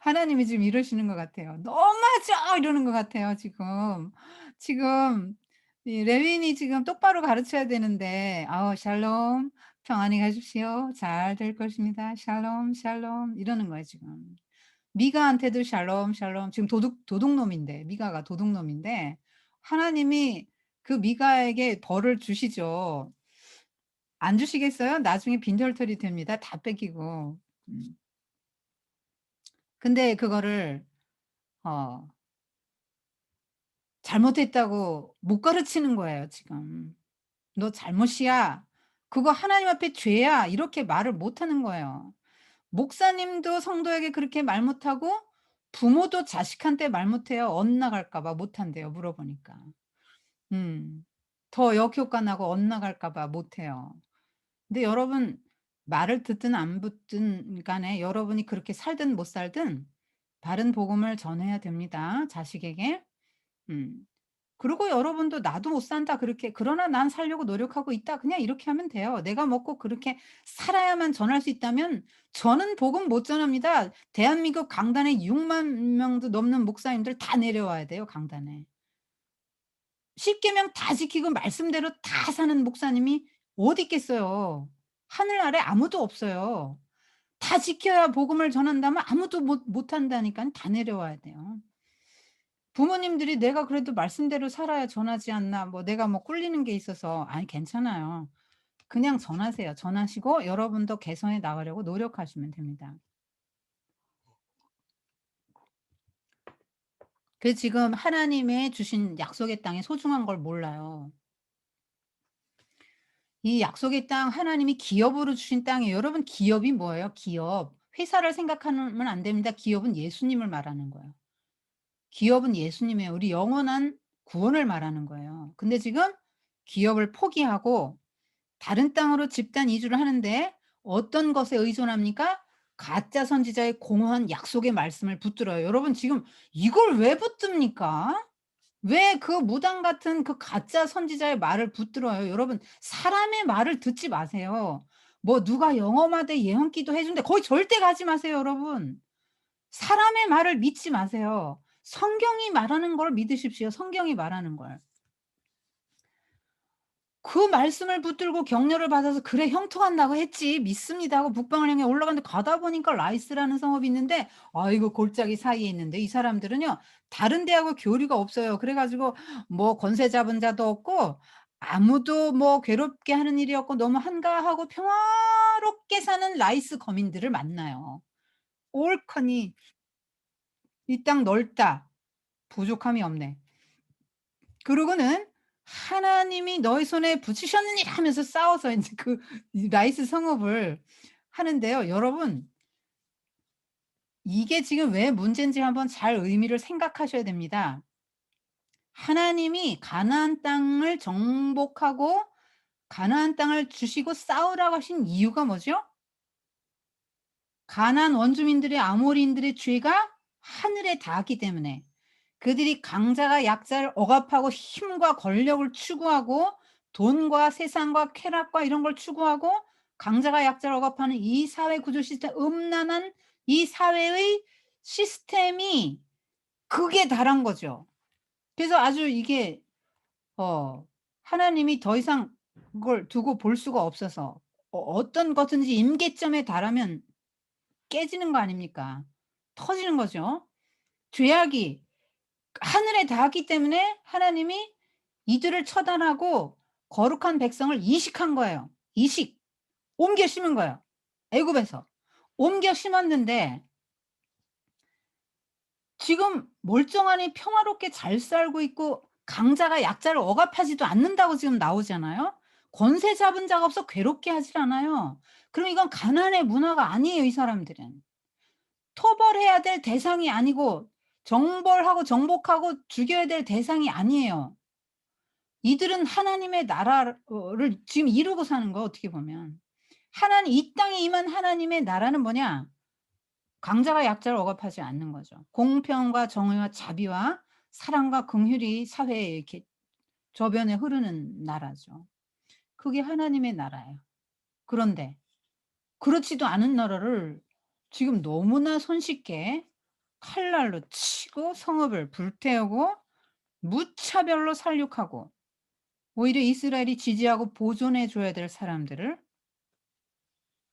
하나님이 지금 이러시는 것 같아요. "너 맞아!" 이러는 것 같아요 지금. 지금 이 레위인이 지금 똑바로 가르쳐야 되는데 샬롬 평안히 가십시오. 잘 될 것입니다. 샬롬 샬롬." 이러는 거예요 지금. 미가한테도 샬롬 샬롬 지금 도둑놈인데 미가가 도둑놈인데 하나님이 그 미가에게 벌을 주시죠. 안 주시겠어요? 나중에 빈털터리 됩니다 다 뺏기고. 음. 근데 그거를 어 잘못했다고 못 가르치는 거예요 지금. "너 잘못이야. 그거 하나님 앞에 죄야." 이렇게 말을 못 하는 거예요. 목사님도 성도에게 그렇게 말 못하고 부모도 자식한테 말 못해요. 엇나갈까 봐 못한대요 물어보니까. 음. 더 역효과 나고 엇나갈까 봐 못해요. 근데 여러분 말을 듣든 안 듣든 간에 여러분이 그렇게 살든 못 살든 바른 복음을 전해야 됩니다 자식에게. 음. 그리고 여러분도 "나도 못 산다." 그렇게 "그러나 난 살려고 노력하고 있다." 그냥 이렇게 하면 돼요. 내가 먹고 그렇게 살아야만 전할 수 있다면 저는 복음 못 전합니다. 대한민국 강단에 6만 명도 넘는 목사님들 다 내려와야 돼요 강단에. 십계명 다 지키고 말씀대로 다 사는 목사님이 어디 있겠어요. 하늘 아래 아무도 없어요. 다 지켜야 복음을 전한다면 아무도 못한다니깐 다 내려와야 돼요. 부모님들이 "내가 그래도 말씀대로 살아야 전하지 않나." 뭐 "내가 뭐 꿀리는 게 있어서." 아니 괜찮아요. 그냥 전하세요. 전하시고 여러분도 개선해 나가려고 노력하시면 됩니다. 지금 하나님의 주신 약속의 땅의 소중한 걸 몰라요. 이 약속의 땅 하나님이 기업으로 주신 땅이에요. 여러분 기업이 뭐예요? 기업. 회사를 생각하면 안 됩니다. 기업은 예수님을 말하는 거예요. 기업은 예수님이에요. 우리 영원한 구원을 말하는 거예요. 근데 지금 기업을 포기하고 다른 땅으로 집단 이주를 하는데 어떤 것에 의존합니까? 가짜 선지자의 공허한 약속의 말씀을 붙들어요. 여러분 지금 이걸 왜 붙듭니까? 왜 그 무당 같은 그 가짜 선지자의 말을 붙들어요? 여러분 사람의 말을 듣지 마세요. 뭐 누가 영험하되 예언기도 해 준대 거기 절대 가지 마세요 여러분. 사람의 말을 믿지 마세요. 성경이 말하는 걸 믿으십시오 성경이 말하는 걸. 그 말씀을 붙들고 격려를 받아서 '그래 형통한다고 했지. 믿습니다.' 하고 북방을 향해 올라갔는데 가다 보니까 라이스라는 성읍이 있는데 아이고 골짜기 사이에 있는데 이 사람들은요 다른 데하고 교류가 없어요. 그래 가지고 뭐 권세 잡은 자도 없고 아무도 뭐 괴롭게 하는 일이 없고 너무 한가하고 평화롭게 사는 라이스 거민들을 만나요. 옳거니 이 땅 넓다. 부족함이 없네. 그러고는 "하나님이 너희 손에 붙이셨느니라." 하면서 싸워서 인제 이 라이스 성읍을 하는데요. 여러분 이게 지금 왜 문제인지 한번 잘 의미를 생각하셔야 됩니다. 하나님이 가나안 땅을 정복하고 가나안 땅을 주시고 싸우라고 하신 이유가 뭐죠? 가나안 원주민들의 아모리인들의 죄가 하늘에 닿았기 때문에 그들이 강자가 약자를 억압하고 힘과 권력을 추구하고 돈과 세상과 쾌락과 이런 걸 추구하고 강자가 약자를 억압하는 이 사회 구조 시스템, 음란한 이 사회의 시스템이 극에 달한 거죠. 그래서 아주 이게 어 하나님이 더 이상 그걸 두고 볼 수가 없어서 어떤 것든지 임계점에 달하면 깨지는 거 아닙니까? 터지는 거죠. 죄악이 하늘에 닿았기 때문에 하나님이 이들을 처단하고 거룩한 백성을 이식한 거예요. 이식. 옮겨 심은 거예요. 애굽에서. 옮겨 심었는데 지금 멀쩡하니 평화롭게 잘 살고 있고 강자가 약자를 억압하지도 않는다고 지금 나오잖아요. 권세 잡은 자가 없어 괴롭게 하질 않아요. 그럼 이건 가난의 문화가 아니에요, 이 사람들은. 토벌해야 될 대상이 아니고 정벌하고 정복하고 죽여야 될 대상이 아니에요. 이들은 하나님의 나라를 지금 이루고 사는 거예요, 어떻게 보면. 하나님 이 땅에 임한 하나님의 나라는 뭐냐? 강자가 약자를 억압하지 않는 거죠. 공평과 정의와 자비와 사랑과 긍휼이 사회에 이렇게 저변에 흐르는 나라죠. 그게 하나님의 나라예요. 그런데 그렇지도 않은 나라를 지금 너무나 손쉽게 칼날로 치고 성읍을 불태우고 무차별로 살육하고 오히려 이스라엘이 지지하고 보존해 줘야 될 사람들을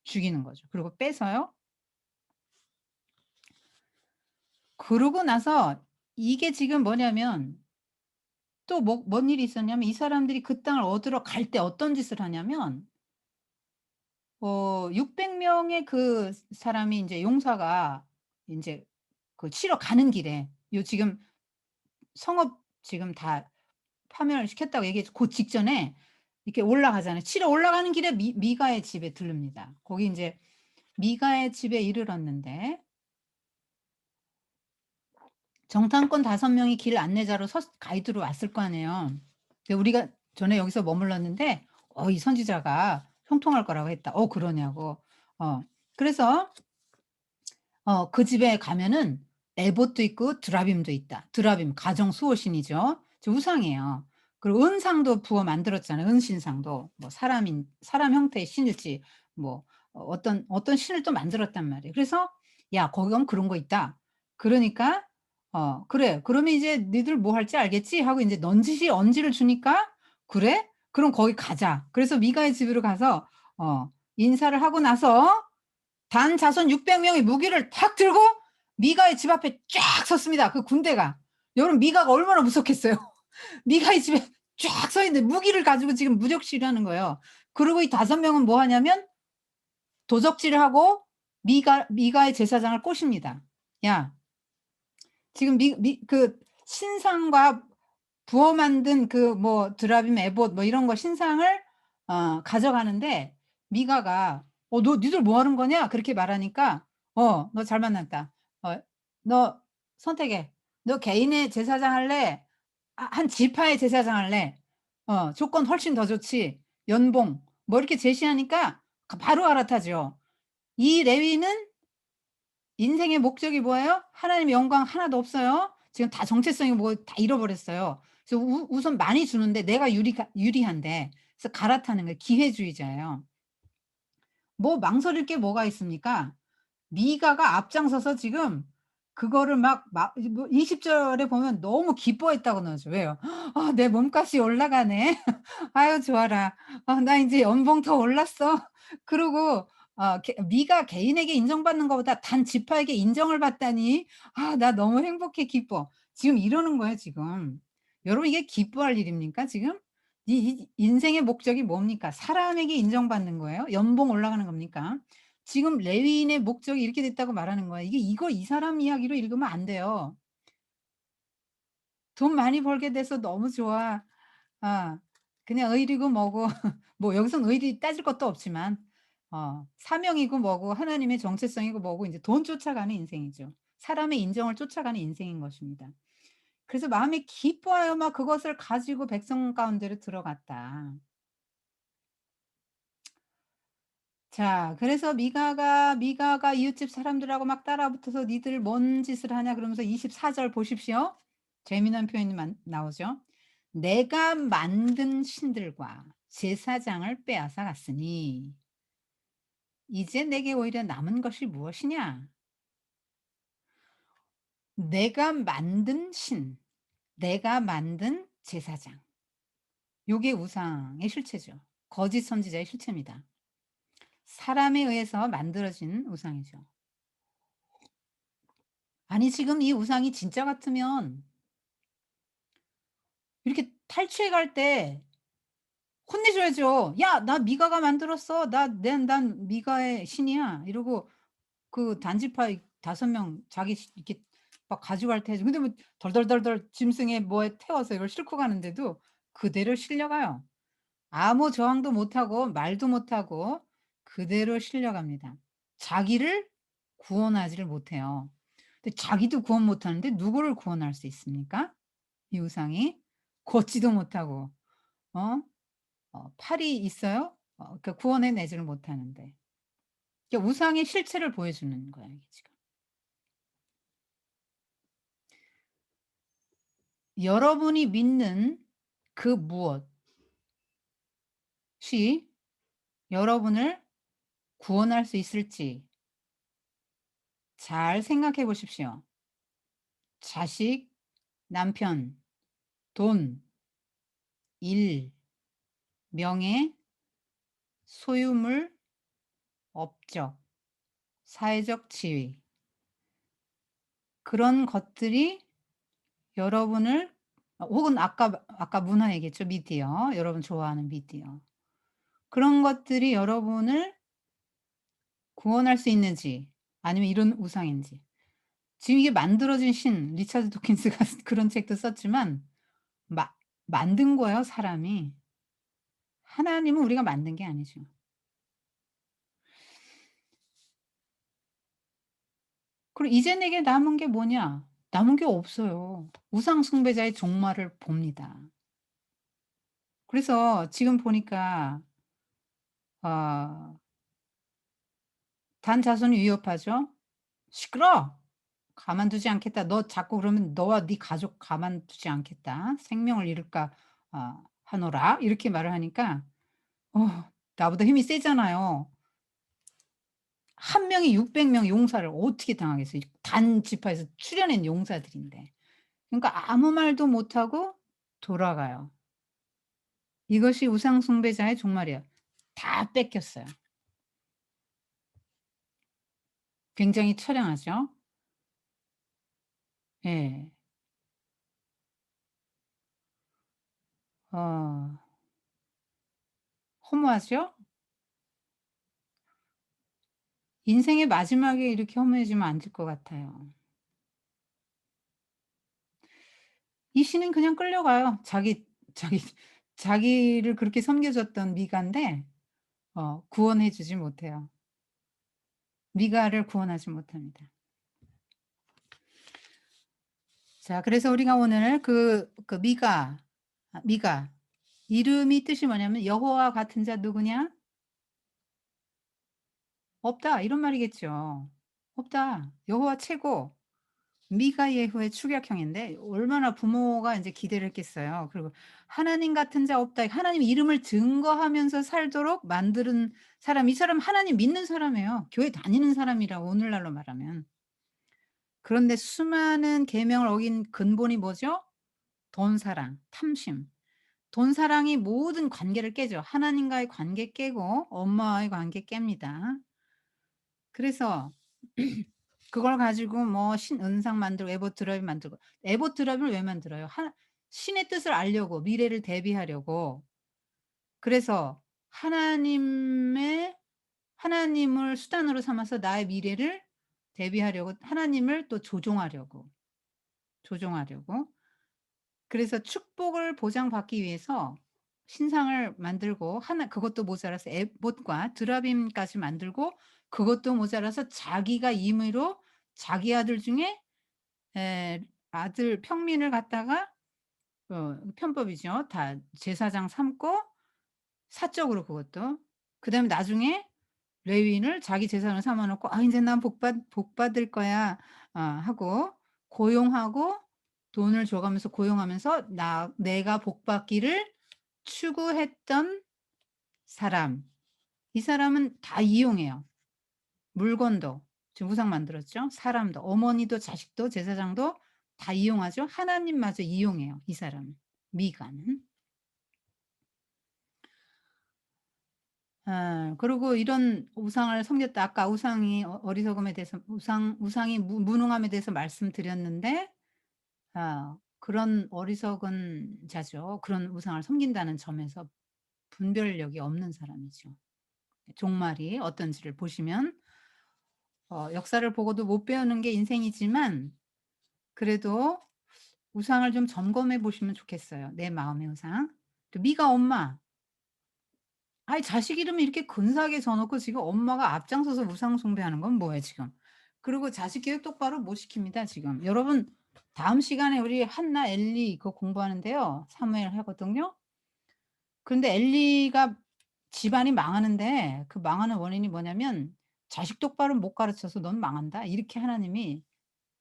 죽이는 거죠. 그리고 뺏어요. 그러고 나서 이게 지금 뭐냐면 또 뭔 일이 있었냐면 이 사람들이 그 땅을 얻으러 갈 때 어떤 짓을 하냐면 600 명의 그 사람이 인제 용사가 인제 그 치러 가는 길에 요 지금 성읍 지금 다 파멸을 시켰다고 얘기해서 그 직전에 이렇게 올라가잖아요. 치러 올라가는 길에 미가의 집에 들릅니다. 거기 인제 미가의 집에 이르렀는데 정탐꾼 5 명이 길 안내자로 가이드로 왔을 거 아니에요. 근데 우리가 전에 여기서 머물렀는데 이 선지자가 형통할 거라고 했다. 그러냐고. 어 그래서 그 집에 가면은 에봇도 있고 드라빔도 있다. 드라빔 가정 수호신이죠. 저 우상이에요. 그리고 은상도 부어 만들었잖아요. 은신상도. 뭐 사람 형태의 신일지 뭐 어떤 신을 또 만들었단 말이에요. 그래서 "야 거기 가면 그런 거 있다." 그러니까 "그래. 그러면 이제 너희들 뭐 할지 알겠지?" 하고 인제 넌지시 언지를 주니까 "그래? 그럼 거기 가자." 그래서 미가의 집으로 가서 인사를 하고 나서 단 자손 600 명이 무기를 탁 들고 미가의 집 앞에 쫙 섰습니다, 그 군대가. 여러분 미가가 얼마나 무섭겠어요. 미가의 집에 쫙 서 있는데 무기를 가지고 지금 무적시를 거예요. 그리고 이 5 명은 뭐 하냐면 도적질을 하고 미가의 제사장을 꼬십니다. "야 지금 그 신상과 부어 만든 그 뭐 드라빔 에봇 뭐 이런 거 신상을 가져가는데 미가가 너 니들 뭐 하는 거냐?" 그렇게 말하니까 너 잘 만났다. 너 선택해. 너 개인의 제사장 할래? 한 지파의 제사장 할래? 조건 훨씬 더 좋지. 연봉." 뭐 이렇게 제시하니까 바로 갈아타죠. 이 레위는 인생의 목적이 뭐예요? 하나님의 영광 하나도 없어요. 지금 다 정체성이 뭐 다 잃어버렸어요. 그래서 우선 많이 주는데 내가 유리한데 그래서 갈아타는 거예요. 기회주의자예요. 뭐 망설일 게 뭐가 있습니까? 미가가 앞장서서 지금 그거를 막 뭐 20 절에 보면 너무 기뻐했다고 나오죠. 왜요? 내 몸값이 올라가네. 아유 좋아라. 나 인제 연봉 더 올랐어." 그러고 미가 개인에게 인정받는 것보다 단 지파에게 인정을 받다니 나 너무 행복해 기뻐." 지금 이러는 거예요 지금. 여러분 이게 기뻐할 일입니까 지금? 이 인생의 목적이 뭡니까? 사람에게 인정받는 거예요? 연봉 올라가는 겁니까? 지금 레위인의 목적이 이렇게 됐다고 말하는 거예요. 이거 이 사람 이야기로 읽으면 안 돼요. 돈 많이 벌게 돼서 너무 좋아. 아 그냥 의리고 뭐고 뭐 여기서는 의리 따질 것도 없지만 사명이고 뭐고 하나님의 정체성이고 뭐고 인제 돈 쫓아가는 인생이죠. 사람의 인정을 쫓아가는 인생인 것입니다. 그래서 마음이 기뻐하여 막 그것을 가지고 백성 가운데로 들어갔다. 자 그래서 미가가 이웃집 사람들하고 막 따라붙어서 "니들 뭔 짓을 하냐." 그러면서 24절 보십시오. 재미난 표현이 나오죠. "내가 만든 신들과 제사장을 빼앗아 갔으니." 이제 내게 오히려 남은 것이 무엇이냐? 내가 만든 신, 내가 만든 제사장. 요게 우상의 실체죠. 거짓 선지자의 실체입니다. 사람에 의해서 만들어진 우상이죠. 아니 지금 이 우상이 진짜 같으면 이렇게 탈취해 갈 때 혼내줘야죠. "야 나 미가가 만들었어. 난 미가의 신이야." 이러고 그 단지파 5 명 자기 이렇게 막 가져갈 때 근데 뭐 덜덜덜덜 짐승에 뭐에 태워서 이걸 싣고 가는데도 그대로 실려가요. 아무 저항도 못하고 말도 못하고 그대로 실려갑니다. 자기를 구원하지를 못해요. 근데 자기도 구원 못하는데 누구를 구원할 수 있습니까? 이 우상이? 걷지도 못하고 어 팔이 있어요? 그러니까 구원해 내지를 못하는데. 그러니까 우상의 실체를 보여주는 거야 이게 지금. 여러분이 믿는 그 무엇이 여러분을 구원할 수 있을지 잘 생각해 보십시오. 자식, 남편, 돈, 일, 명예, 소유물, 업적, 사회적 지위 그런 것들이 여러분을 혹은 아까 문화 얘기했죠. 미디어. 여러분 좋아하는 미디어. 그런 것들이 여러분을 구원할 수 있는지 아니면 이런 우상인지. 지금 이게 만들어진 신 리차드 도킨스가 그런 책도 썼지만 마 만든 거예요, 사람이. 하나님은 우리가 만든 게 아니죠. 그리고 이제 내게 남은 게 뭐냐? 남은 게 없어요. 우상 숭배자의 종말을 봅니다. 그래서 지금 보니까 어 단 자손이 위협하죠. "시끄러. 가만두지 않겠다. 너 자꾸 그러면 너와 네 가족 가만두지 않겠다. 생명을 잃을까 하노라." 이렇게 말을 하니까 나보다 힘이 세잖아요. 한 명이 600명 용사를 어떻게 당하겠어요. 단 지파에서 추려낸 용사들인데. 그러니까 아무 말도 못하고 돌아가요. 이것이 우상 숭배자의 종말이에요. 다 뺏겼어요. 굉장히 처량하죠. 예. 어 허무하죠? 인생의 마지막에 이렇게 허무해지면 안 될 것 같아요. 이 씨는 그냥 끌려가요. 자기 자기를 그렇게 섬겨 줬던 미가인데 구원해 주지 못해요. 미가를 구원하지 못합니다. 자 그래서 우리가 오늘 미가 이름이 뜻이 뭐냐면 "여호와와 같은 자 누구냐? 없다." 이런 말이겠죠. 없다. 여호와 최고. 미가 예후의 추격형인데 얼마나 부모가 인제 기대를 했겠어요. 그리고 "하나님 같은 자 없다." 하나님 이름을 증거하면서 살도록 만드는 사람 이 사람 하나님 믿는 사람이에요. 교회 다니는 사람이라 오늘날로 말하면. 그런데 수많은 계명을 어긴 근본이 뭐죠? 돈 사랑, 탐심. 돈 사랑이 모든 관계를 깨죠. 하나님과의 관계 깨고 엄마와의 관계 깹니다. 그래서 그걸 가지고 뭐 신은상 만들고 에봇 드라이브 만들고 에봇 드라이브를 왜 만들어요? 신의 뜻을 알려고 미래를 대비하려고. 그래서 하나님의 하나님을 수단으로 삼아서 나의 미래를 대비하려고 하나님을 또 조종하려고. 그래서 축복을 보장받기 위해서 신상을 만들고 하나 그것도 모자라서 에봇과 드라빔까지 만들고 그것도 모자라서 자기가 임의로 자기 아들 중에 아들 평민을 갖다가 편법이죠. 다 제사장 삼고 사적으로 그것도. 그다음에 나중에 레위인을 자기 재산으로 삼아 놓고 '아 인제 난 복 받을 거야.' 하고 고용하고 돈을 줘 가면서 고용하면서 내가 복 받기를 추구했던 사람. 이 사람은 다 이용해요. 물건도 지금 우상 만들었죠. 사람도 어머니도 자식도 제사장도 다 이용하죠. 하나님마저 이용해요, 이 사람은. 미가는. 그리고 이런 우상을 섬겼다. 아까 우상이 어리석음에 대해서 우상이 무능함에 대해서 말씀드렸는데 그런 어리석은 자죠. 그런 우상을 섬긴다는 점에서 분별력이 없는 사람이죠. 종말이 어떤지를 보시면 역사를 보고도 못 배우는 게 인생이지만 그래도 우상을 좀 점검해 보시면 좋겠어요, 내 마음의 우상. 또 미가 엄마. 아이 자식 이름을 이렇게 근사하게 져 놓고 지금 엄마가 앞장서서 우상 숭배하는 건 뭐예요 지금. 그리고 자식 교육 똑바로 못 시킵니다 지금. 여러분 다음 시간에 우리 한나 엘리 그거 공부하는데요. 사무엘 하거든요. 그런데 엘리가 집안이 망하는데 그 망하는 원인이 뭐냐면 "자식 똑바로 못 가르쳐서 넌 망한다." 이렇게 하나님이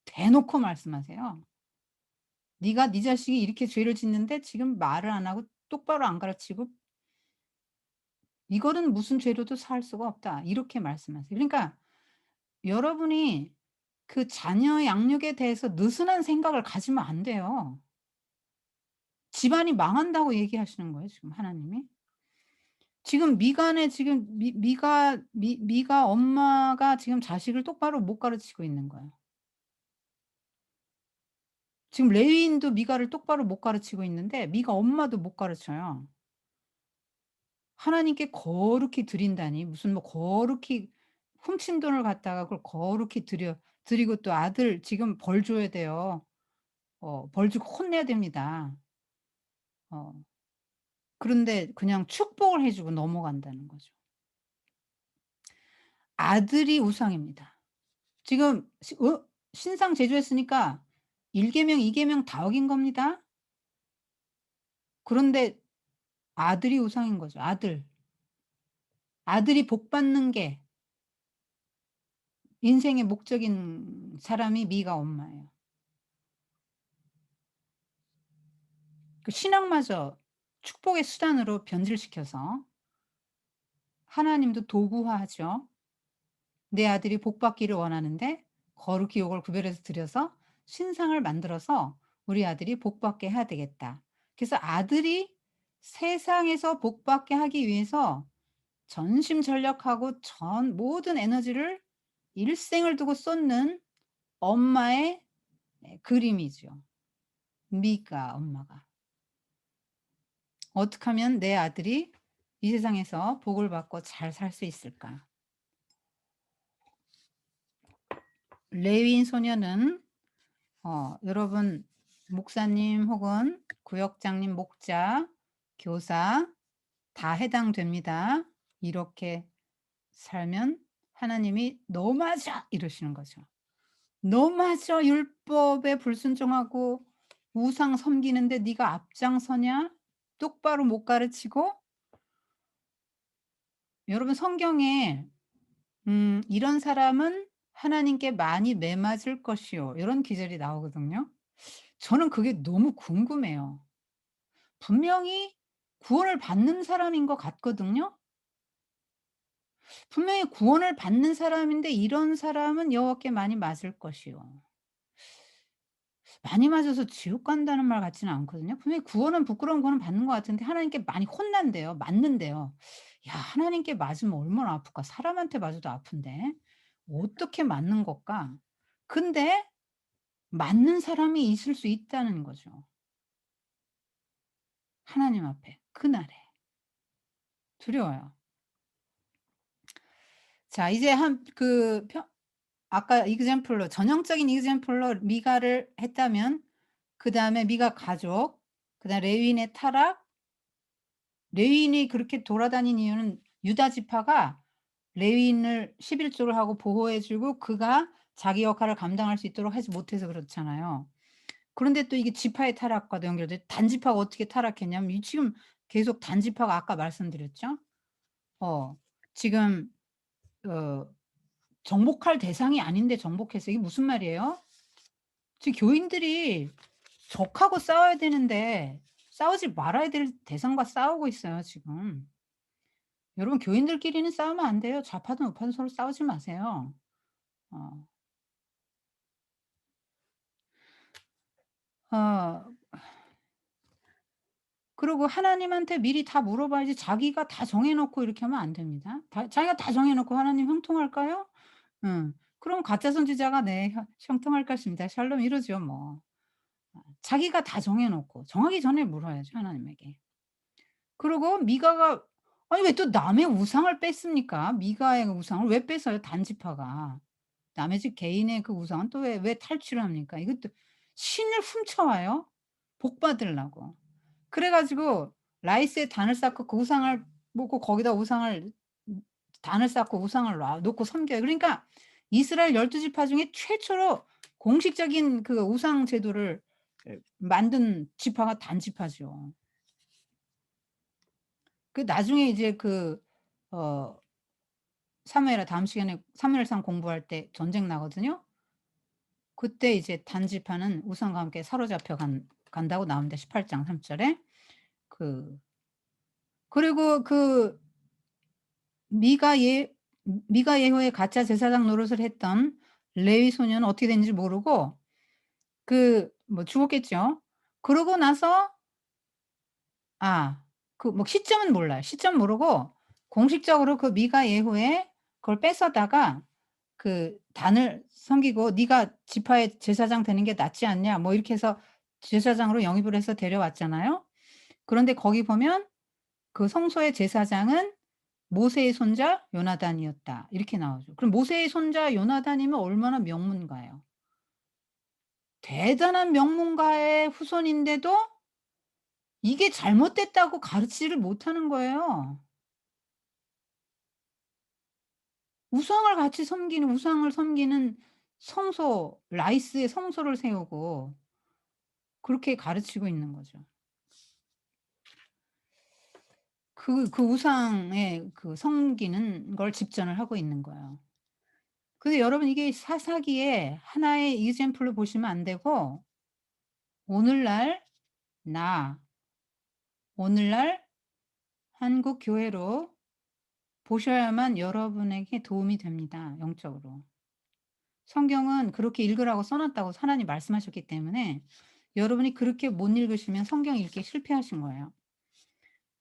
대놓고 말씀하세요. "네가 네 자식이 이렇게 죄를 짓는데 지금 말을 안 하고 똑바로 안 가르치고 이거는 무슨 죄로도 살 수가 없다." 이렇게 말씀하세요. 그러니까 여러분이 그 자녀 양육에 대해서 느슨한 생각을 가지면 안 돼요. 집안이 망한다고 얘기하시는 거예요 지금 하나님이. 지금 미간에 지금 미가 엄마가 지금 자식을 똑바로 못 가르치고 있는 거예요. 지금 레위인도 미가를 똑바로 못 가르치고 있는데 미가 엄마도 못 가르쳐요. 하나님께 거룩히 드린다니 무슨 뭐 거룩히 훔친 돈을 갖다가 그걸 거룩히 드리고 또 아들 지금 벌 줘야 돼요. 벌 주고 혼내야 됩니다. 어 그런데 그냥 축복을 해 주고 넘어간다는 거죠. 아들이 우상입니다. 지금 신상 제조했으니까 1 계명 2 계명 다 어긴 겁니다. 그런데 아들이 우상인 거죠, 아들. 아들이 복 받는 게 인생의 목적인 사람이 미가 엄마예요. 그 신앙마저 축복의 수단으로 변질시켜서 하나님도 도구화하죠. 내 아들이 복 받기를 원하는데 거룩히 요걸 구별해서 드려서 신상을 만들어서 우리 아들이 복 받게 해야 되겠다. 그래서 아들이 세상에서 복 받게 하기 위해서 전심전력하고 전 모든 에너지를 일생을 두고 쏟는 엄마의 그림이죠. 미가 엄마가. 어떻게 하면 내 아들이 이 세상에서 복을 받고 잘 살 수 있을까? 레위인 소녀는 여러분 목사님 혹은 구역장님, 목자, 교사 다 해당됩니다. 이렇게 살면 하나님이 "너 맞아." 이러시는 거죠. "너 맞아. 율법에 불순종하고 우상 섬기는데 네가 앞장서냐? 똑바로 못 가르치고." 여러분 성경에 "이런 사람은 하나님께 많이 매맞을 것이요." 이런 기절이 나오거든요. 저는 그게 너무 궁금해요. 분명히 구원을 받는 사람인 것 같거든요. 분명히 구원을 받는 사람인데 "이런 사람은 여호와께 많이 맞을 것이요." 많이 맞아서 지옥 간다는 말 같지는 않거든요. 분명히 구원은 부끄러운 구원은 받는 것 같은데 하나님께 많이 혼난대요. 맞는대요. 야 하나님께 맞으면 얼마나 아플까. 사람한테 맞아도 아픈데 어떻게 맞는 걸까? 근데 맞는 사람이 있을 수 있다는 거죠. 하나님 앞에 그날에. 두려워요. 자 이제 한 아까 example로 전형적인 example로 미가를 했다면 그다음에 미가 가족, 그다음에 레위인의 타락, 레위인이 그렇게 돌아다닌 이유는 유다 지파가 레위인을 11조를 하고 보호해 주고 그가 자기 역할을 감당할 수 있도록 하지 못해서 그렇잖아요. 그런데 또 이게 지파의 타락과도 연결돼 단지파가 어떻게 타락했냐면 이 지금 계속 단지파가 아까 말씀드렸죠. 어 지금 어 정복할 대상이 아닌데 정복했어. 이게 무슨 말이에요? 지금 교인들이 적하고 싸워야 되는데 싸우지 말아야 될 대상과 싸우고 있어요 지금. 여러분 교인들끼리는 싸우면 안 돼요. 좌파든 우파든 서로 싸우지 마세요. 어. 어 그리고 하나님한테 미리 다 물어봐야지 자기가 다 정해 놓고 이렇게 하면 안 됩니다. 자기가 다 정해 놓고 '하나님 형통할까요?' 그럼 가짜 선지자가 "네 형통할 것입니다. 샬롬." 이러죠 뭐. 자기가 다 정해 놓고 정하기 전에 물어야죠 하나님에게. 그리고 미가가 아니 왜 또 남의 우상을 뺐습니까? 미가의 우상을 왜 뺐어요 단지파가. 남의 집 개인의 그 우상은 또 왜 탈취를 합니까? 이것도 신을 훔쳐와요 복 받으려고. 그래 가지고 라이스에 단을 쌓고 그 우상을 놓고 거기다 우상을 단을 쌓고 우상을 놓고 섬겨요. 그러니까 이스라엘 12 지파 중에 최초로 공식적인 그 우상 제도를 만든 지파가 단 지파죠. 그 나중에 이제 어 사무엘하 다음 시간에 사무엘상 공부할 때 전쟁 나거든요. 그때 이제 단 지파는 우상과 함께 사로잡혀 간다고 나옵니다 18장 3 절에. 그 그리고 미가 예 미가 예후의 가짜 제사장 노릇을 했던 레위 소년은 어떻게 됐는지 모르고 뭐 죽었겠죠. 그러고 나서 뭐 시점은 몰라요. 시점 모르고 공식적으로 그 미가 예후에 그걸 뺏어다가 단을 섬기고 "네가 지파의 제사장 되는 게 낫지 않냐." 뭐 이렇게 해서 제사장으로 영입을 해서 데려왔잖아요. 그런데 거기 보면 그 성소의 제사장은 모세의 손자 요나단이었다. 이렇게 나오죠. 그럼 모세의 손자 요나단이면 얼마나 명문가예요. 대단한 명문가의 후손인데도 이게 잘못됐다고 가르치지를 못하는 거예요. 우상을 섬기는 성소 라이스의 성소를 세우고 그렇게 가르치고 있는 거죠. 그 우상에 섬기는 걸 집전을 하고 있는 거예요. 근데 여러분 이게 사사기의 하나의 example로 보시면 안 되고 오늘날 나 오늘날 한국 교회로 보셔야만 여러분에게 도움이 됩니다, 영적으로. 성경은 그렇게 읽으라고 써 놨다고 하나님 말씀하셨기 때문에 여러분이 그렇게 못 읽으시면 성경 읽기에 실패하신 거예요.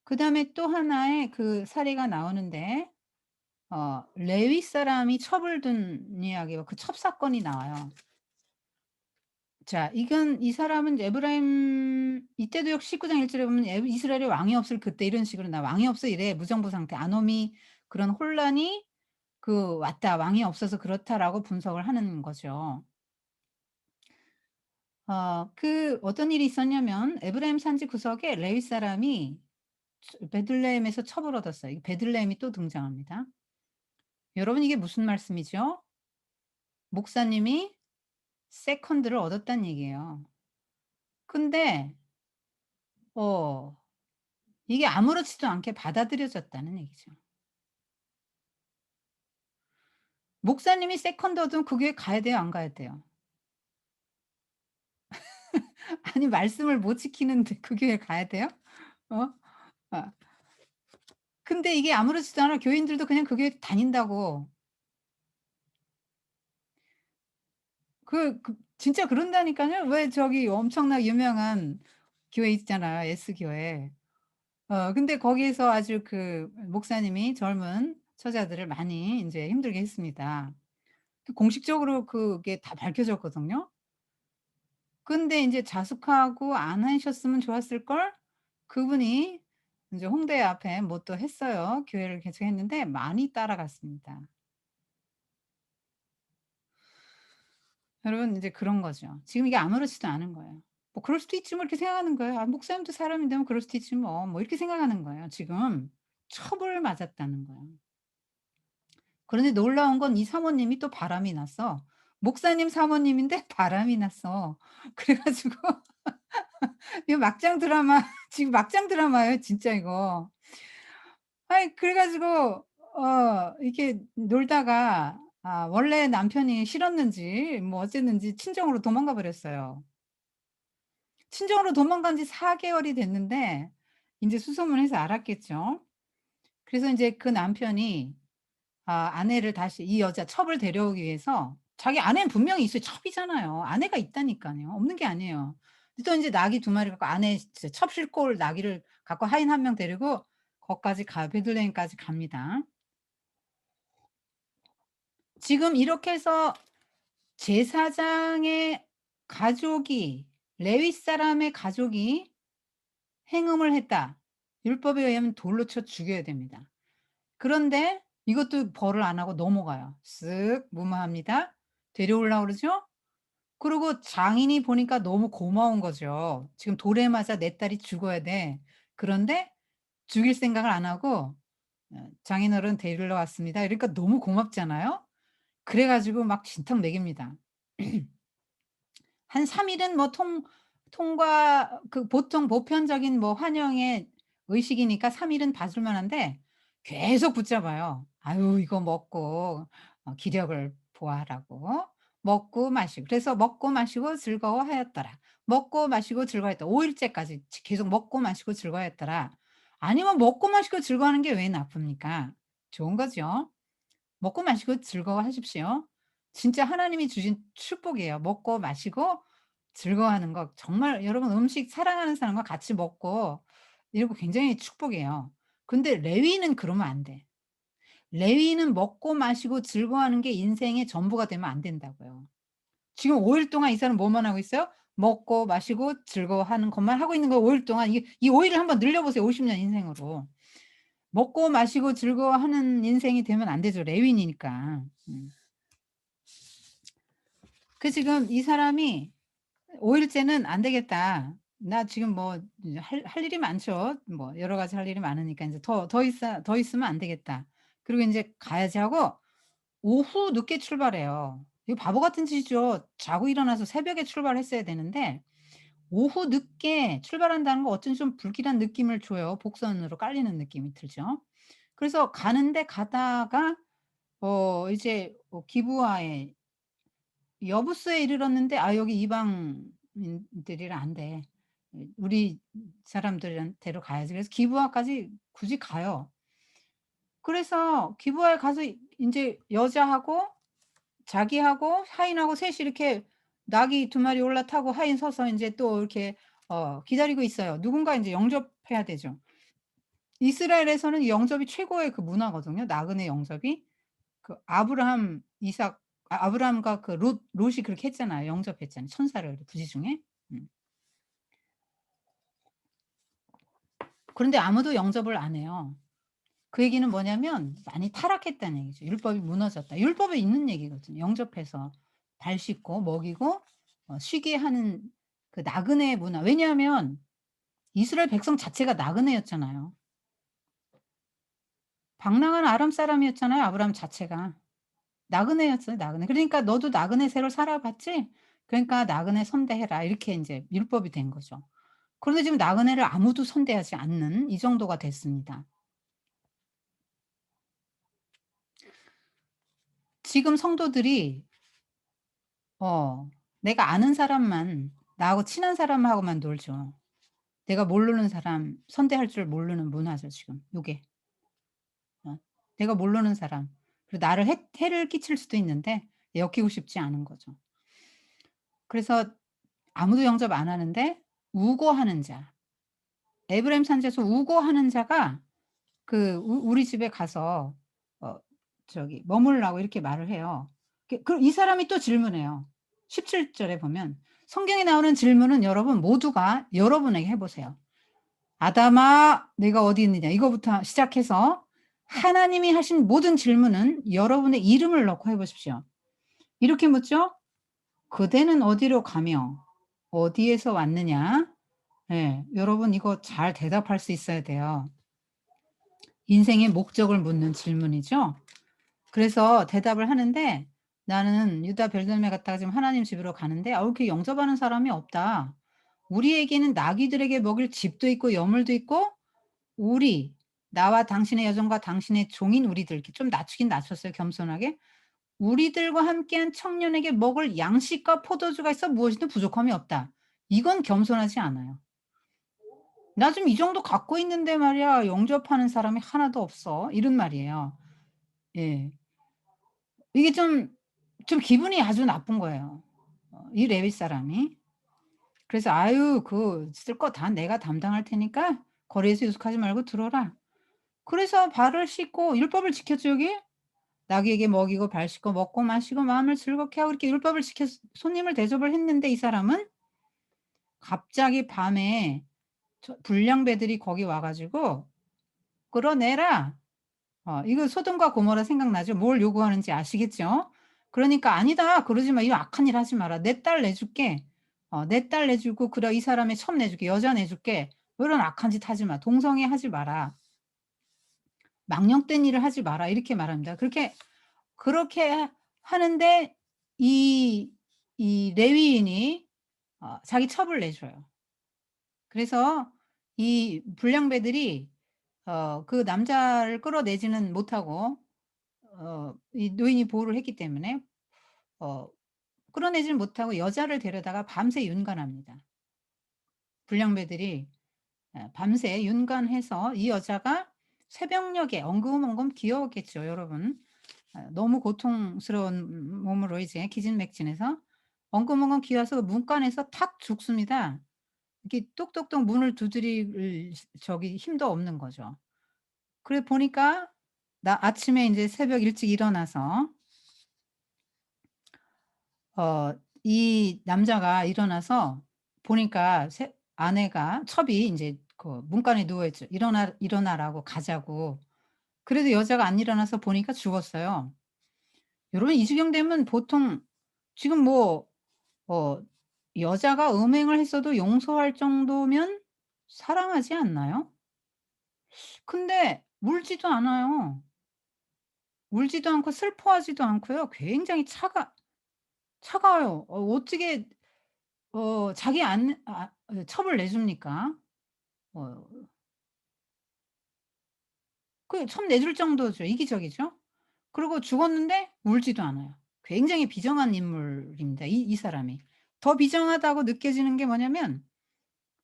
그다음에 또 하나의 사례가 나오는데 레위 사람이 첩을 둔 이야기가 첩사건이 나와요. 자 이 사람은 에브라임 이때도 역시 19장 1 절에 보면 이스라엘에 왕이 없을 그때 이런 식으로 "왕이 없어." 이래. 무정부 상태. 아놈이 그런 혼란이 "왔다. 왕이 없어서 그렇다."라고 분석을 하는 거죠. 어떤 일이 있었냐면 에브라임 산지 구석에 레위 사람이 베들레헴에서 첩을 얻었어요. 이 베들레헴이 또 등장합니다. 여러분 이게 무슨 말씀이죠? 목사님이 세컨드를 얻었다는 얘기예요. 근데 어 이게 아무렇지도 않게 받아들여졌다는 얘기죠. 목사님이 세컨드 얻으면 그 교회 가야 돼요, 안 가야 돼요? 아니 말씀을 못 지키는데 그 교회 가야 돼요? 어? 아 근데 이게 아무렇지도 않아 교인들도 그냥 그 교회 다닌다고. 진짜 그런다니까요. 왜 저기 엄청나게 유명한 교회 있잖아요, S교회. 근데 거기에서 아주 목사님이 젊은 처자들을 많이 인제 힘들게 했습니다. 공식적으로 그게 다 밝혀졌거든요. 근데 인제 자숙하고 안 하셨으면 좋았을 걸. 그분이 인제 홍대 앞에 뭐 또 했어요. 교회를 개척했는데 많이 따라갔습니다. 여러분 인제 그런 거죠. 지금 이게 아무렇지도 않은 거예요. 뭐 '그럴 수도 있지 뭐.' 이렇게 생각하는 거예요. '아 목사님도 사람인데 뭐 그럴 수도 있지 뭐.' 뭐 이렇게 생각하는 거예요 지금. 처벌을 맞았다는 거예요. 그런데 놀라운 건 이 사모님이 또 바람이 났어. 목사님 사모님인데 바람이 났어. 그래 가지고 이거 막장 드라마 지금 막장 드라마예요 진짜 이거. 아이 그래 가지고 이렇게 놀다가 원래 남편이 싫었는지 뭐 어쨌는지 친정으로 도망가 버렸어요. 친정으로 도망간 지 4 개월이 됐는데 인제 수소문해서 알았겠죠. 그래서 인제 그 남편이 아내를 다시 이 여자 첩을 데려오기 위해서 자기 아내는 분명히 있어요. 첩이잖아요. 아내가 있다니까요. 없는 게 아니에요. 근데 또 인제 나귀 두 마리 갖고 아내 진짜 첩 싣고 올 나귀를 갖고 하인 한 명 데리고 거기까지 베들레헴까지 갑니다. 지금 이렇게 해서 제사장의 가족이 레위 사람의 가족이 행음을 했다. 율법에 의하면 돌로 쳐 죽여야 됩니다. 그런데 이것도 벌을 안 하고 넘어가요. 쓱 무마합니다. 데려오려고 그러죠. 그리고 장인이 보니까 너무 고마운 거죠. 지금 돌에 맞아 내 딸이 죽어야 돼. 그런데 죽일 생각을 안 하고 "장인어른 데리러 왔습니다." 이러니까 너무 고맙잖아요. 그래 가지고 막 진탕 먹입니다. 한 3 일은 뭐 통과 그 보통 보편적인 뭐 환영의 의식이니까 3 일은 봐줄 만한데 계속 붙잡아요. 아유 이거 먹고 기력을 보아하라고. 먹고 마시고 그래서 먹고 마시고 즐거워하였더라. 먹고 마시고 즐거워했다. 5 일째까지 계속 먹고 마시고 즐거워했더라. 아니면 먹고 마시고 즐거워하는 게 왜 나쁩니까? 좋은 거죠. 먹고 마시고 즐거워하십시오. 진짜 하나님이 주신 축복이에요. 먹고 마시고 즐거워하는 거 정말 여러분 음식 사랑하는 사람과 같이 먹고 이런 거 굉장히 축복이에요. 근데 레위는 그러면 안 돼. 레위는 먹고 마시고 즐거워하는 게 인생의 전부가 되면 안 된다고요. 지금 5일 동안 이 사람 뭐만 하고 있어요? 먹고 마시고 즐거워하는 것만 하고 있는 거예요 5일 동안. 이 5 일을 한번 늘려 보세요 50년 인생으로. 먹고 마시고 즐거워하는 인생이 되면 안 되죠 레위인이니까. 지금 이 사람이 5 일째는 "안 되겠다. 나 지금 뭐 이제 할 일이 많죠. 뭐 여러 가지 할 일이 많으니까 인제 더 있으면 안 되겠다." 그리고 인제 가야지 하고 오후 늦게 출발해요. 이거 바보 같은 짓이죠. 자고 일어나서 새벽에 출발했어야 되는데 오후 늦게 출발한다는 거 어쩐지 좀 불길한 느낌을 줘요. 복선으로 깔리는 느낌이 들죠. 그래서 가는데 가다가 이제 기브아에 여부스에 이르렀는데 여기 이방인들이라 안 돼. 우리 사람들한테로 가야지. 그래서 기브아까지 굳이 가요. 그래서 기브아에 가서 인제 여자하고 자기하고 하인하고 셋이 이렇게 나귀 두 마리 올라타고 하인 서서 인제 또 이렇게 기다리고 있어요. 누군가 인제 영접해야 되죠. 이스라엘에서는 영접이 최고의 그 문화거든요, 나그네 영접이. 그 아브라함, 이삭 아브라함과 그 롯이 그렇게 했잖아요. 영접했잖아요, 천사를 부지중에. 음. 그런데 아무도 영접을 안 해요. 그 얘기는 뭐냐면 많이 타락했다는 얘기죠. 율법이 무너졌다. 율법에 있는 얘기거든요. 영접해서 발 씻고 먹이고 쉬게 하는 그 나그네 문화. 왜냐하면 이스라엘 백성 자체가 나그네였잖아요. 방랑한 아람 사람이었잖아요, 아브라함 자체가. 나그네였어요, 나그네. 그러니까 "너도 나그네새로 살아봤지? 그러니까 나그네 선대해라." 이렇게 인제 율법이 된 거죠. 그런데 지금 나그네를 아무도 선대하지 않는 이 정도가 됐습니다. 지금 성도들이 어 내가 아는 사람만 나하고 친한 사람하고만 놀죠. 내가 모르는 사람 선대할 줄 모르는 문화죠 지금 요게. 어 내가 모르는 사람 그리고 나를 해를 끼칠 수도 있는데 엮이고 싶지 않은 거죠. 그래서 아무도 영접 안 하는데 우고하는 자 에브라임 산지에서 우고하는 자가 그 우리 집에 가서 어 머물라고 이렇게 말을 해요. 이 사람이 또 질문해요. 17 절에 보면 성경에 나오는 질문은 여러분 모두가 여러분에게 해 보세요. "아담아 내가 어디 있느냐." 이거부터 시작해서 하나님이 하신 모든 질문은 여러분의 이름을 넣고 해 보십시오. 이렇게 묻죠. "그대는 어디로 가며 어디에서 왔느냐?" 예. 여러분 이거 잘 대답할 수 있어야 돼요. 인생의 목적을 묻는 질문이죠. 그래서 대답을 하는데 "나는 유다 벨벳에 갔다가 지금 하나님 집으로 가는데 이렇게 영접하는 사람이 없다. 우리에게는 나귀들에게 먹일 집도 있고 여물도 있고 우리 나와 당신의 여종과 당신의 종인 우리들" 이렇게 좀 낮추긴 낮췄어요 겸손하게. "우리들과 함께한 청년에게 먹을 양식과 포도주가 있어 무엇이든 부족함이 없다." 이건 겸손하지 않아요. "나 지금 이 정도 갖고 있는데 말이야 영접하는 사람이 하나도 없어." 이런 말이에요. 예. 이게 좀 기분이 아주 나쁜 거예요. 이 레위 사람이. 그래서 "아유 쓸 거 다 내가 담당할 테니까 거리에서 유숙하지 말고 들어라." 그래서 발을 씻고 율법을 지켰죠 여기. 나귀에게 먹이고 발 씻고 먹고 마시고 마음을 즐겁게 하고 이렇게 율법을 지켜 손님을 대접을 했는데 이 사람은 갑자기 밤에 불량배들이 거기 와 가지고 "끌어내라." 이거 소돔과 고모라 생각나죠? 뭘 요구하는지 아시겠죠? 그러니까 "아니다. 그러지 마. 이 악한 일 하지 마라. 내 딸 내줄게. 내 딸 내주고 그래 이 사람의 첩 내줄게. 여자 내줄게. 뭐 이런 악한 짓 하지 마. 동성애 하지 마라. 망령된 일을 하지 마라." 이렇게 말합니다. 그렇게 하는데 이 레위인이 자기 첩을 내줘요. 그래서 이 불량배들이 그 남자를 끌어내지는 못하고 이 노인이 보호를 했기 때문에 어 끌어내지는 못하고 여자를 데려다가 밤새 윤관합니다. 불량배들이 밤새 윤관해서 이 여자가 새벽녘에 엉금엉금 기어왔겠죠 여러분. 너무 고통스러운 몸으로 이제 기진맥진해서 엉금엉금 기어와서 문간에서 탁 죽습니다. 이렇게 똑똑똑 문을 두드릴 힘도 없는 거죠. 그래 보니까 나 아침에 인제 새벽 일찍 일어나서 이 남자가 일어나서 보니까 새 아내가 첩이 인제 그 문간에 누워 있죠. 일어나라고 가자고. 그래도 여자가 안 일어나서 보니까 죽었어요. 여러분 이 지경 되면 보통 지금 뭐 어 여자가 음행을 했어도 용서할 정도면 사랑하지 않나요? 근데 울지도 않아요. 울지도 않고 슬퍼하지도 않고요. 굉장히 차가워요. 어떻게 자기 첩을 내줍니까? 어 첩 내줄 정도죠. 이기적이죠. 그리고 죽었는데 울지도 않아요. 굉장히 비정한 인물입니다, 이 사람이. 더 비정하다고 느껴지는 게 뭐냐면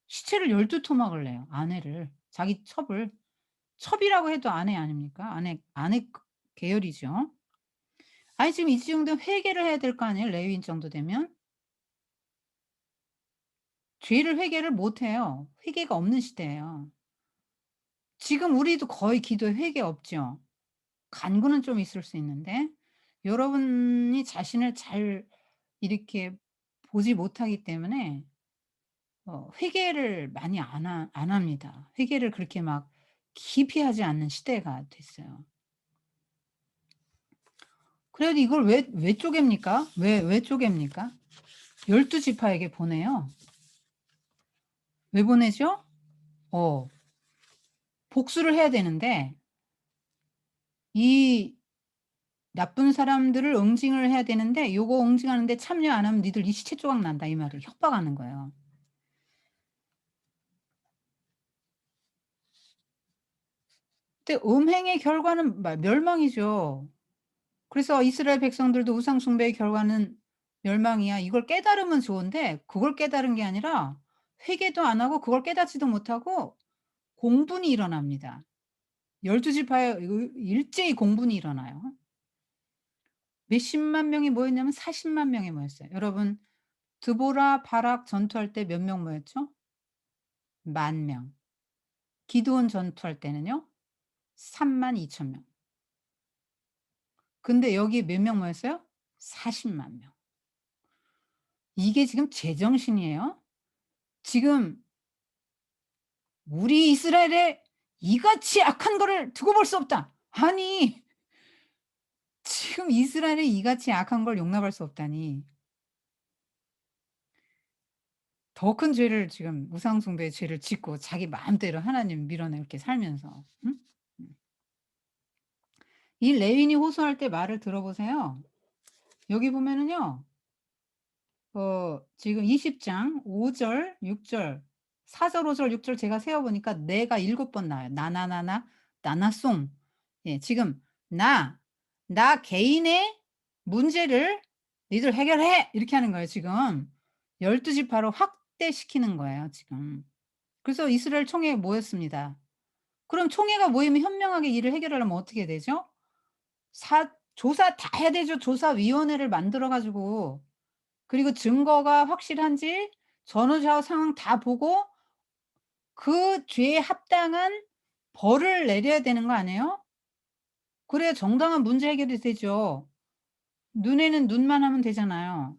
시체를 12 토막을 내요, 아내를. 자기 첩을. 첩이라고 해도 아내 아닙니까? 아내 계열이죠. 아니 지금 이 정도면 회개를 해야 될 거 아니에요, 레위인 정도 되면. 죄를 회개를 못 해요. 회개가 없는 시대예요. 지금 우리도 거의 기도에 회개 없죠. 간구는 좀 있을 수 있는데 여러분이 자신을 잘 이렇게 보지 못하기 때문에 회개를 많이 안 합니다. 회개를 그렇게 막 깊이 하지 않는 시대가 됐어요. 그래도 이걸 왜 쪼갭니까? 왜 쪼갭니까? 12 지파에게 보내요. 왜 보내죠? 어 복수를 해야 되는데 이 나쁜 사람들을 응징을 해야 되는데 요거 응징하는데 참여 안 하면 "니들 이 시체 조각 난다." 이 말이에요. 협박하는 거예요. 근데 음행의 결과는 멸망이죠. 그래서 "이스라엘 백성들도 우상 숭배의 결과는 멸망이야." 이걸 깨달으면 좋은데 그걸 깨달은 게 아니라 회개도 안 하고 그걸 깨닫지도 못하고 공분이 일어납니다. 12 지파에 일제히 공분이 일어나요. 몇십만 명이 모였냐면 40만 명이 모였어요. 여러분 드보라, 바락 전투할 때 몇 명 모였죠? 10,000 명. 기드온 전투할 때는요? 32,000 명. 근데 여기 몇 명 모였어요? 40만 명. 이게 지금 제정신이에요? 지금 "우리 이스라엘에 이같이 악한 거를 두고 볼 수 없다." 아니 지금 이스라엘에 이같이 악한 걸 용납할 수 없다니 더 큰 죄를 지금 우상 숭배의 죄를 짓고 자기 마음대로 하나님 밀어넣게 살면서 응? 음. 이 레위인이 호소할 때 말을 들어보세요. 여기 보면은요. 지금 20장 5 절, 6 절, 4 절, 5 절, 6절 제가 세어 보니까 내가 7번 나와요. 나나나나 나나송. 예 지금 나 개인의 문제를 "니들 해결해." 이렇게 하는 거예요 지금. 12 지파로 확대시키는 거예요 지금. 그래서 이스라엘 총회에 모였습니다. 그럼 총회가 모이면 현명하게 일을 해결하려면 어떻게 되죠? 사 조사 다 해야 되죠. 조사위원회를 만들어 가지고 그리고 증거가 확실한지 전후좌우 상황 다 보고 그 죄에 합당한 벌을 내려야 되는 거 아니에요? 그래야 정당한 문제 해결이 되죠. 눈에는 눈만 하면 되잖아요.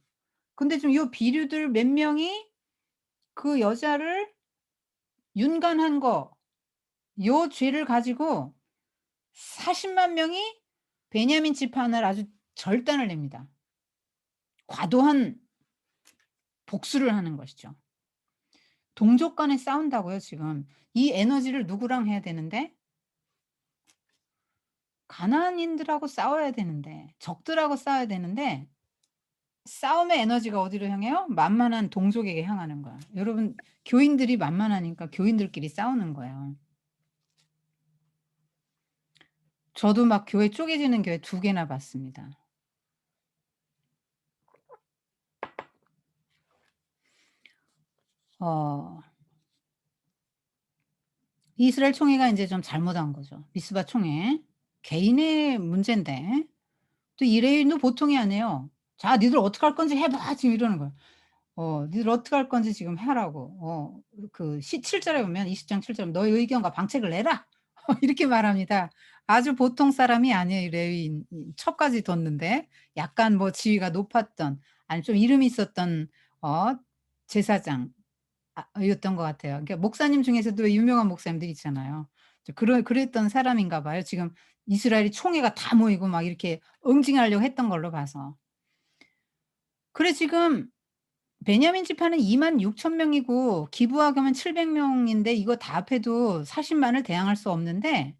근데 좀 요 비류들 몇 명이 그 여자를 윤관한 거 요 죄를 가지고 40만 명이 베냐민 지파를 아주 절단을 냅니다. 과도한 복수를 하는 것이죠. 동족 간에 싸운다고요 지금. 이 에너지를 누구랑 해야 되는데? 가나안인들하고 싸워야 되는데 적들하고 싸워야 되는데 싸움의 에너지가 어디로 향해요? 만만한 동족에게 향하는 거야. 여러분 교인들이 만만하니까 교인들끼리 싸우는 거예요. 저도 막 교회 쪼개지는 교회 2 개나 봤습니다. 어 이스라엘 총회가 인제 좀 잘못한 거죠. 미스바 총회. 개인의 문제인데 또 이레인도 보통이 아니에요. "자 니들 어떡할 건지 해 봐." 지금 이러는 거예요. "니들 어떡할 건지 지금 하라고." 그 7 절에 보면 20장 7 절에 "너의 의견과 방책을 내라." 이렇게 말합니다. 아주 보통 사람이 아니에요 이 레위인. 첩까지 뒀는데 약간 뭐 지위가 높았던 아니 좀 이름이 있었던 어 제사장 였던 것 같아요. 그러니까 목사님 중에서도 왜 유명한 목사님들 있잖아요. 그랬던 사람인가 봐요. 지금 이스라엘이 총회가 다 모이고 막 이렇게 응징하려고 했던 걸로 봐서. 그래 지금 베냐민 지파는 2만6천 명이고 기브아 가면 700 명인데 이거 다 합해도 40만을 대항할 수 없는데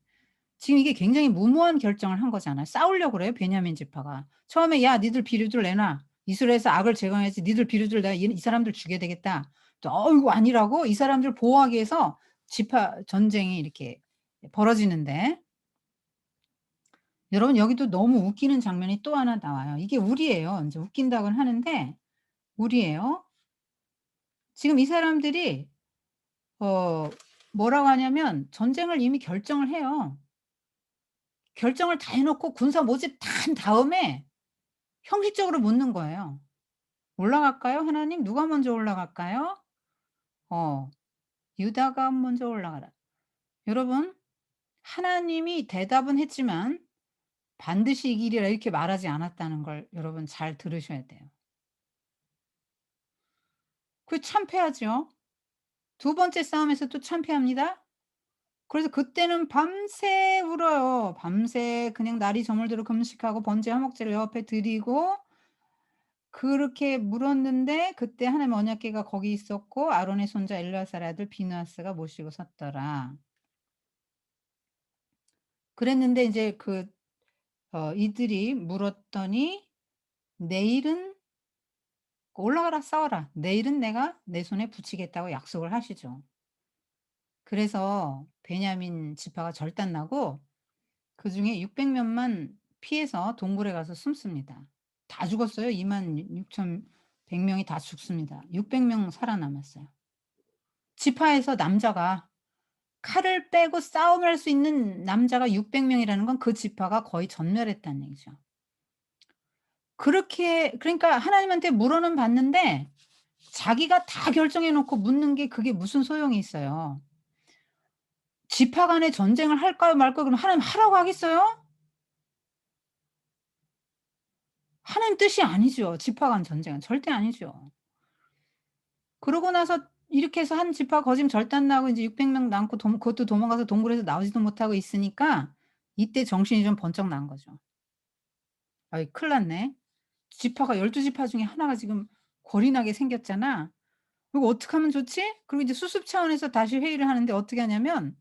지금 이게 굉장히 무모한 결정을 한 거잖아요. 싸우려고 그래요 베냐민 지파가. 처음에 "야 니들 비류들 내놔. 이스라엘에서 악을 제거해야지. 니들 비류들 내가 이 사람들 죽여야 되겠다." 또 이거 아니라고 이 사람들 보호하기 위해서 지파 전쟁이 이렇게 벌어지는데 여러분 여기도 너무 웃기는 장면이 또 하나 나와요. 이게 우리예요. 인제 웃긴다고는 하는데 우리예요. 지금 이 사람들이 어 뭐라고 하냐면 전쟁을 이미 결정을 해요. 결정을 다 해 놓고 군사 모집 다 한 다음에 형식적으로 묻는 거예요. "올라갈까요 하나님? 누가 먼저 올라갈까요?" 어 "유다가 먼저 올라가라." 여러분 하나님이 대답은 했지만 "반드시 이기리라." 이렇게 말하지 않았다는 걸 여러분 잘 들으셔야 돼요. 그 참패하죠. 두 번째 싸움에서 또 참패합니다. 그래서 그때는 밤새 울어요. 밤새 그냥 날이 저물도록 금식하고 번제 화목제를 여호와 앞에 드리고 그렇게 물었는데 그때 하나님의 언약궤가 거기 있었고 아론의 손자 엘르아살의 아들 비느하스가 모시고 섰더라. 그랬는데 인제 이들이 물었더니 "내일은 올라가라 싸워라. 내일은 내가 내 손에 붙이겠다."고 약속을 하시죠. 그래서 베냐민 지파가 절단나고 그중에 600 명만 피해서 동굴에 가서 숨습니다. 다 죽었어요. 26,100 명이 다 죽습니다. 600명 살아남았어요. 지파에서 남자가 칼을 빼고 싸움을 할 수 있는 남자가 600 명이라는 건 그 지파가 거의 전멸했다는 얘기죠. 그렇게 그러니까 하나님한테 물어는 봤는데 자기가 다 결정해 놓고 묻는 게 그게 무슨 소용이 있어요. 지파 간에 전쟁을 할까요 말까요 그러면 하나님 하라고 하겠어요? 하나님 뜻이 아니죠. 지파 간 전쟁은 절대 아니죠. 그러고 나서 이렇게 해서 한 지파 거짐 절단 나고 인제 600명 남고 그것도 도망가서 동굴에서 나오지도 못하고 있으니까 이때 정신이 좀 번쩍 난 거죠. '아이 큰일 났네. 지파가 12 지파 중에 하나가 지금 골이 나게 생겼잖아. 이거 어떡하면 좋지?' 그리고 이제 수습 차원에서 다시 회의를 하는데 어떻게 하냐면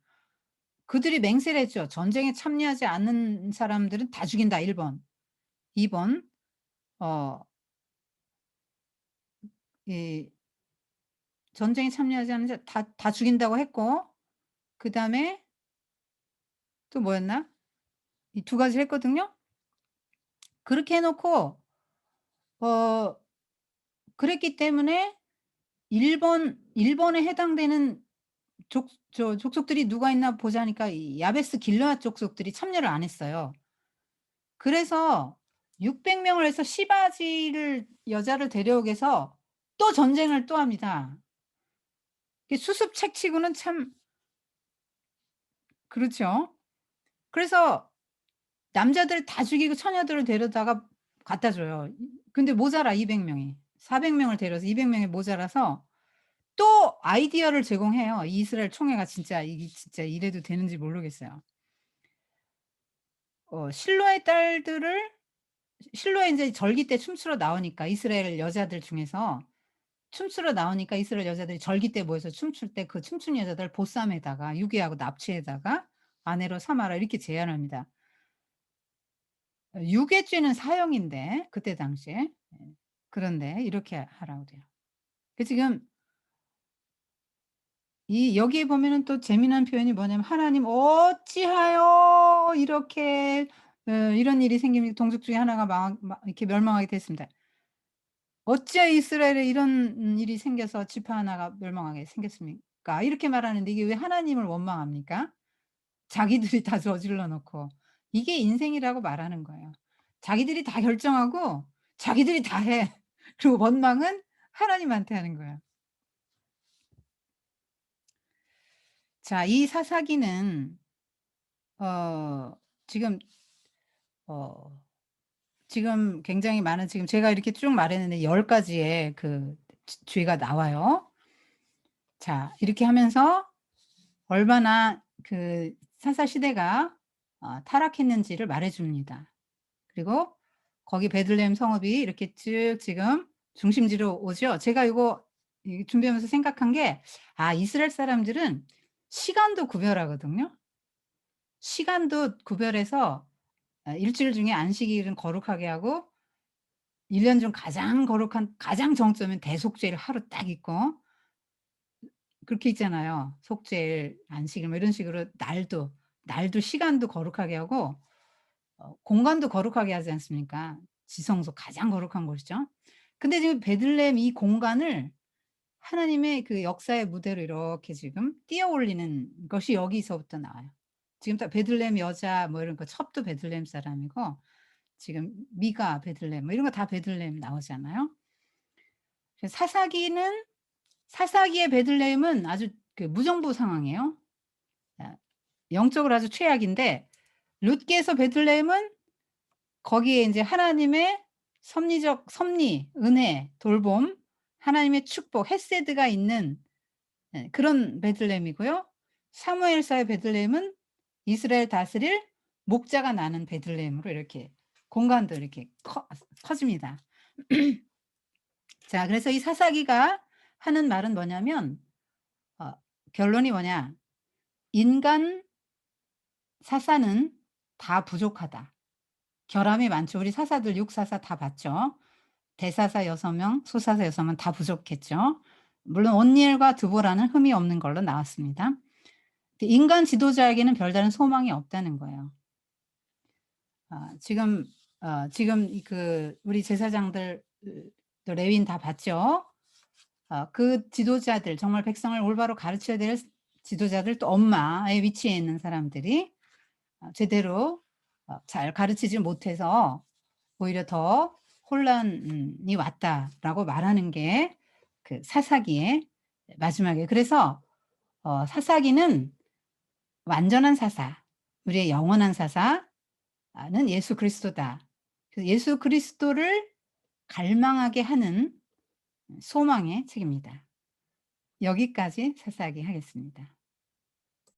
그들이 맹세를 했죠. "전쟁에 참여하지 않는 사람들은 다 죽인다." 1 번. 2번 어 이 전쟁에 참여하지 않는 자 다 죽인다고 했고 그다음에 또 뭐였나? 이 2 가지를 했거든요. 그렇게 해 놓고 어 그랬기 때문에 1 번에 해당되는 족속들이 누가 있나 보자니까 이 야베스 길르앗 족속들이 참여를 안 했어요. 그래서 600 명을 해서 시바지를 여자를 데려오게 해서 또 전쟁을 또 합니다. 이 수습책치고는 참 그렇죠. 그래서 남자들 다 죽이고 처녀들을 데려다가 갖다 줘요. 근데 모자라 200 명이. 400 명을 데려서 200 명이 모자라서 또 아이디어를 제공해요. 이스라엘 총회가 진짜 이게 진짜 이래도 되는지 모르겠어요. 실로의 딸들을 실로에 인제 절기 때 춤추러 나오니까 이스라엘 여자들 중에서 춤추러 나오니까 이스라엘 여자들이 절기 때 모여서 춤출 때 그 춤추는 여자들 보쌈에다가 유괴하고 납치에다가 아내로 삼아라 이렇게 제안합니다. 유괴죄는 사형인데 그때 당시에. 예. 그런데 이렇게 하라고 그래요. 그 지금 이 여기에 보면은 또 재미난 표현이 뭐냐면 "하나님 어찌하여 이렇게 이런 일이 생기면 동족 중에 하나가 이렇게 멸망하게 됐습니다. 어찌하여 이스라엘에 이런 일이 생겨서 지파 하나가 멸망하게 생겼습니까?" 이렇게 말하는데 이게 왜 하나님을 원망합니까? 자기들이 다 저질러 놓고. 이게 인생이라고 말하는 거예요. 자기들이 다 결정하고 자기들이 다 해. 그리고 원망은 하나님한테 하는 거예요. 자, 이 사사기는 어 지금 어 지금 굉장히 많은 지금 제가 이렇게 쭉 말했는데 10 가지의 그 죄가 나와요. 자, 이렇게 하면서 얼마나 그 사사 시대가 타락했는지를 말해 줍니다. 그리고 거기 베들레헴 성읍이 이렇게 쭉 지금 중심지로 오죠. 제가 이거 준비하면서 생각한 게 이스라엘 사람들은 시간도 구별하거든요. 시간도 구별해서 일주일 중에 안식일은 거룩하게 하고 1년 중 가장 거룩한 가장 정점인 대속죄일 하루 딱 있고 그렇게 있잖아요. 속죄일, 안식일 뭐 이런 식으로 날도 시간도 거룩하게 하고 공간도 거룩하게 하지 않습니까? 지성소 가장 거룩한 곳이죠. 근데 지금 베들레헴 이 공간을 하나님의 그 역사의 무대로 이렇게 지금 띄어 올리는 것이 여기서부터 나와요. 지금 다 베들레헴 여자 뭐 이런 거 첩도 베들레헴 사람이고 지금 미가 베들레헴 뭐 이런 거 다 베들레헴 나오잖아요. 그래서 사사기의 베들레헴은 아주 그 무정부 상황이에요. 아 영적으로 아주 최악인데 룻기에서 베들레헴은 거기에 인제 하나님의 섭리적 섭리, 은혜, 돌봄, 하나님의 축복, 헤세드가 있는 그런 베들레헴이고요. 사무엘서의 베들레헴은 이스라엘 다스릴 목자가 나는 베들레헴으로 이렇게 공간도 이렇게 커집니다. 자, 그래서 이 사사기가 하는 말은 뭐냐면 어 결론이 뭐냐. "인간 사사는 다 부족하다. 결함이 많죠." 우리 사사들 6 사사 다 봤죠. 대사사 6 명, 소사사 6 명 다 부족했죠. 물론 온니엘과 드보라는 흠이 없는 걸로 나왔습니다. 인간 지도자에게는 별다른 소망이 없다는 거예요. 지금 지금 우리 제사장들 또 레위인 다 봤죠. 그 지도자들 정말 백성을 올바로 가르쳐야 될 지도자들 또 엄마의 위치에 있는 사람들이 제대로 잘 가르치지 못해서 오히려 더 혼란이 왔다라고 말하는 게 그 사사기의 마지막에 그래서 사사기는 완전한 사사, 우리의 영원한 사사는 예수 그리스도다. 그래서 예수 그리스도를 갈망하게 하는 소망의 책입니다. 여기까지 사사기 하겠습니다.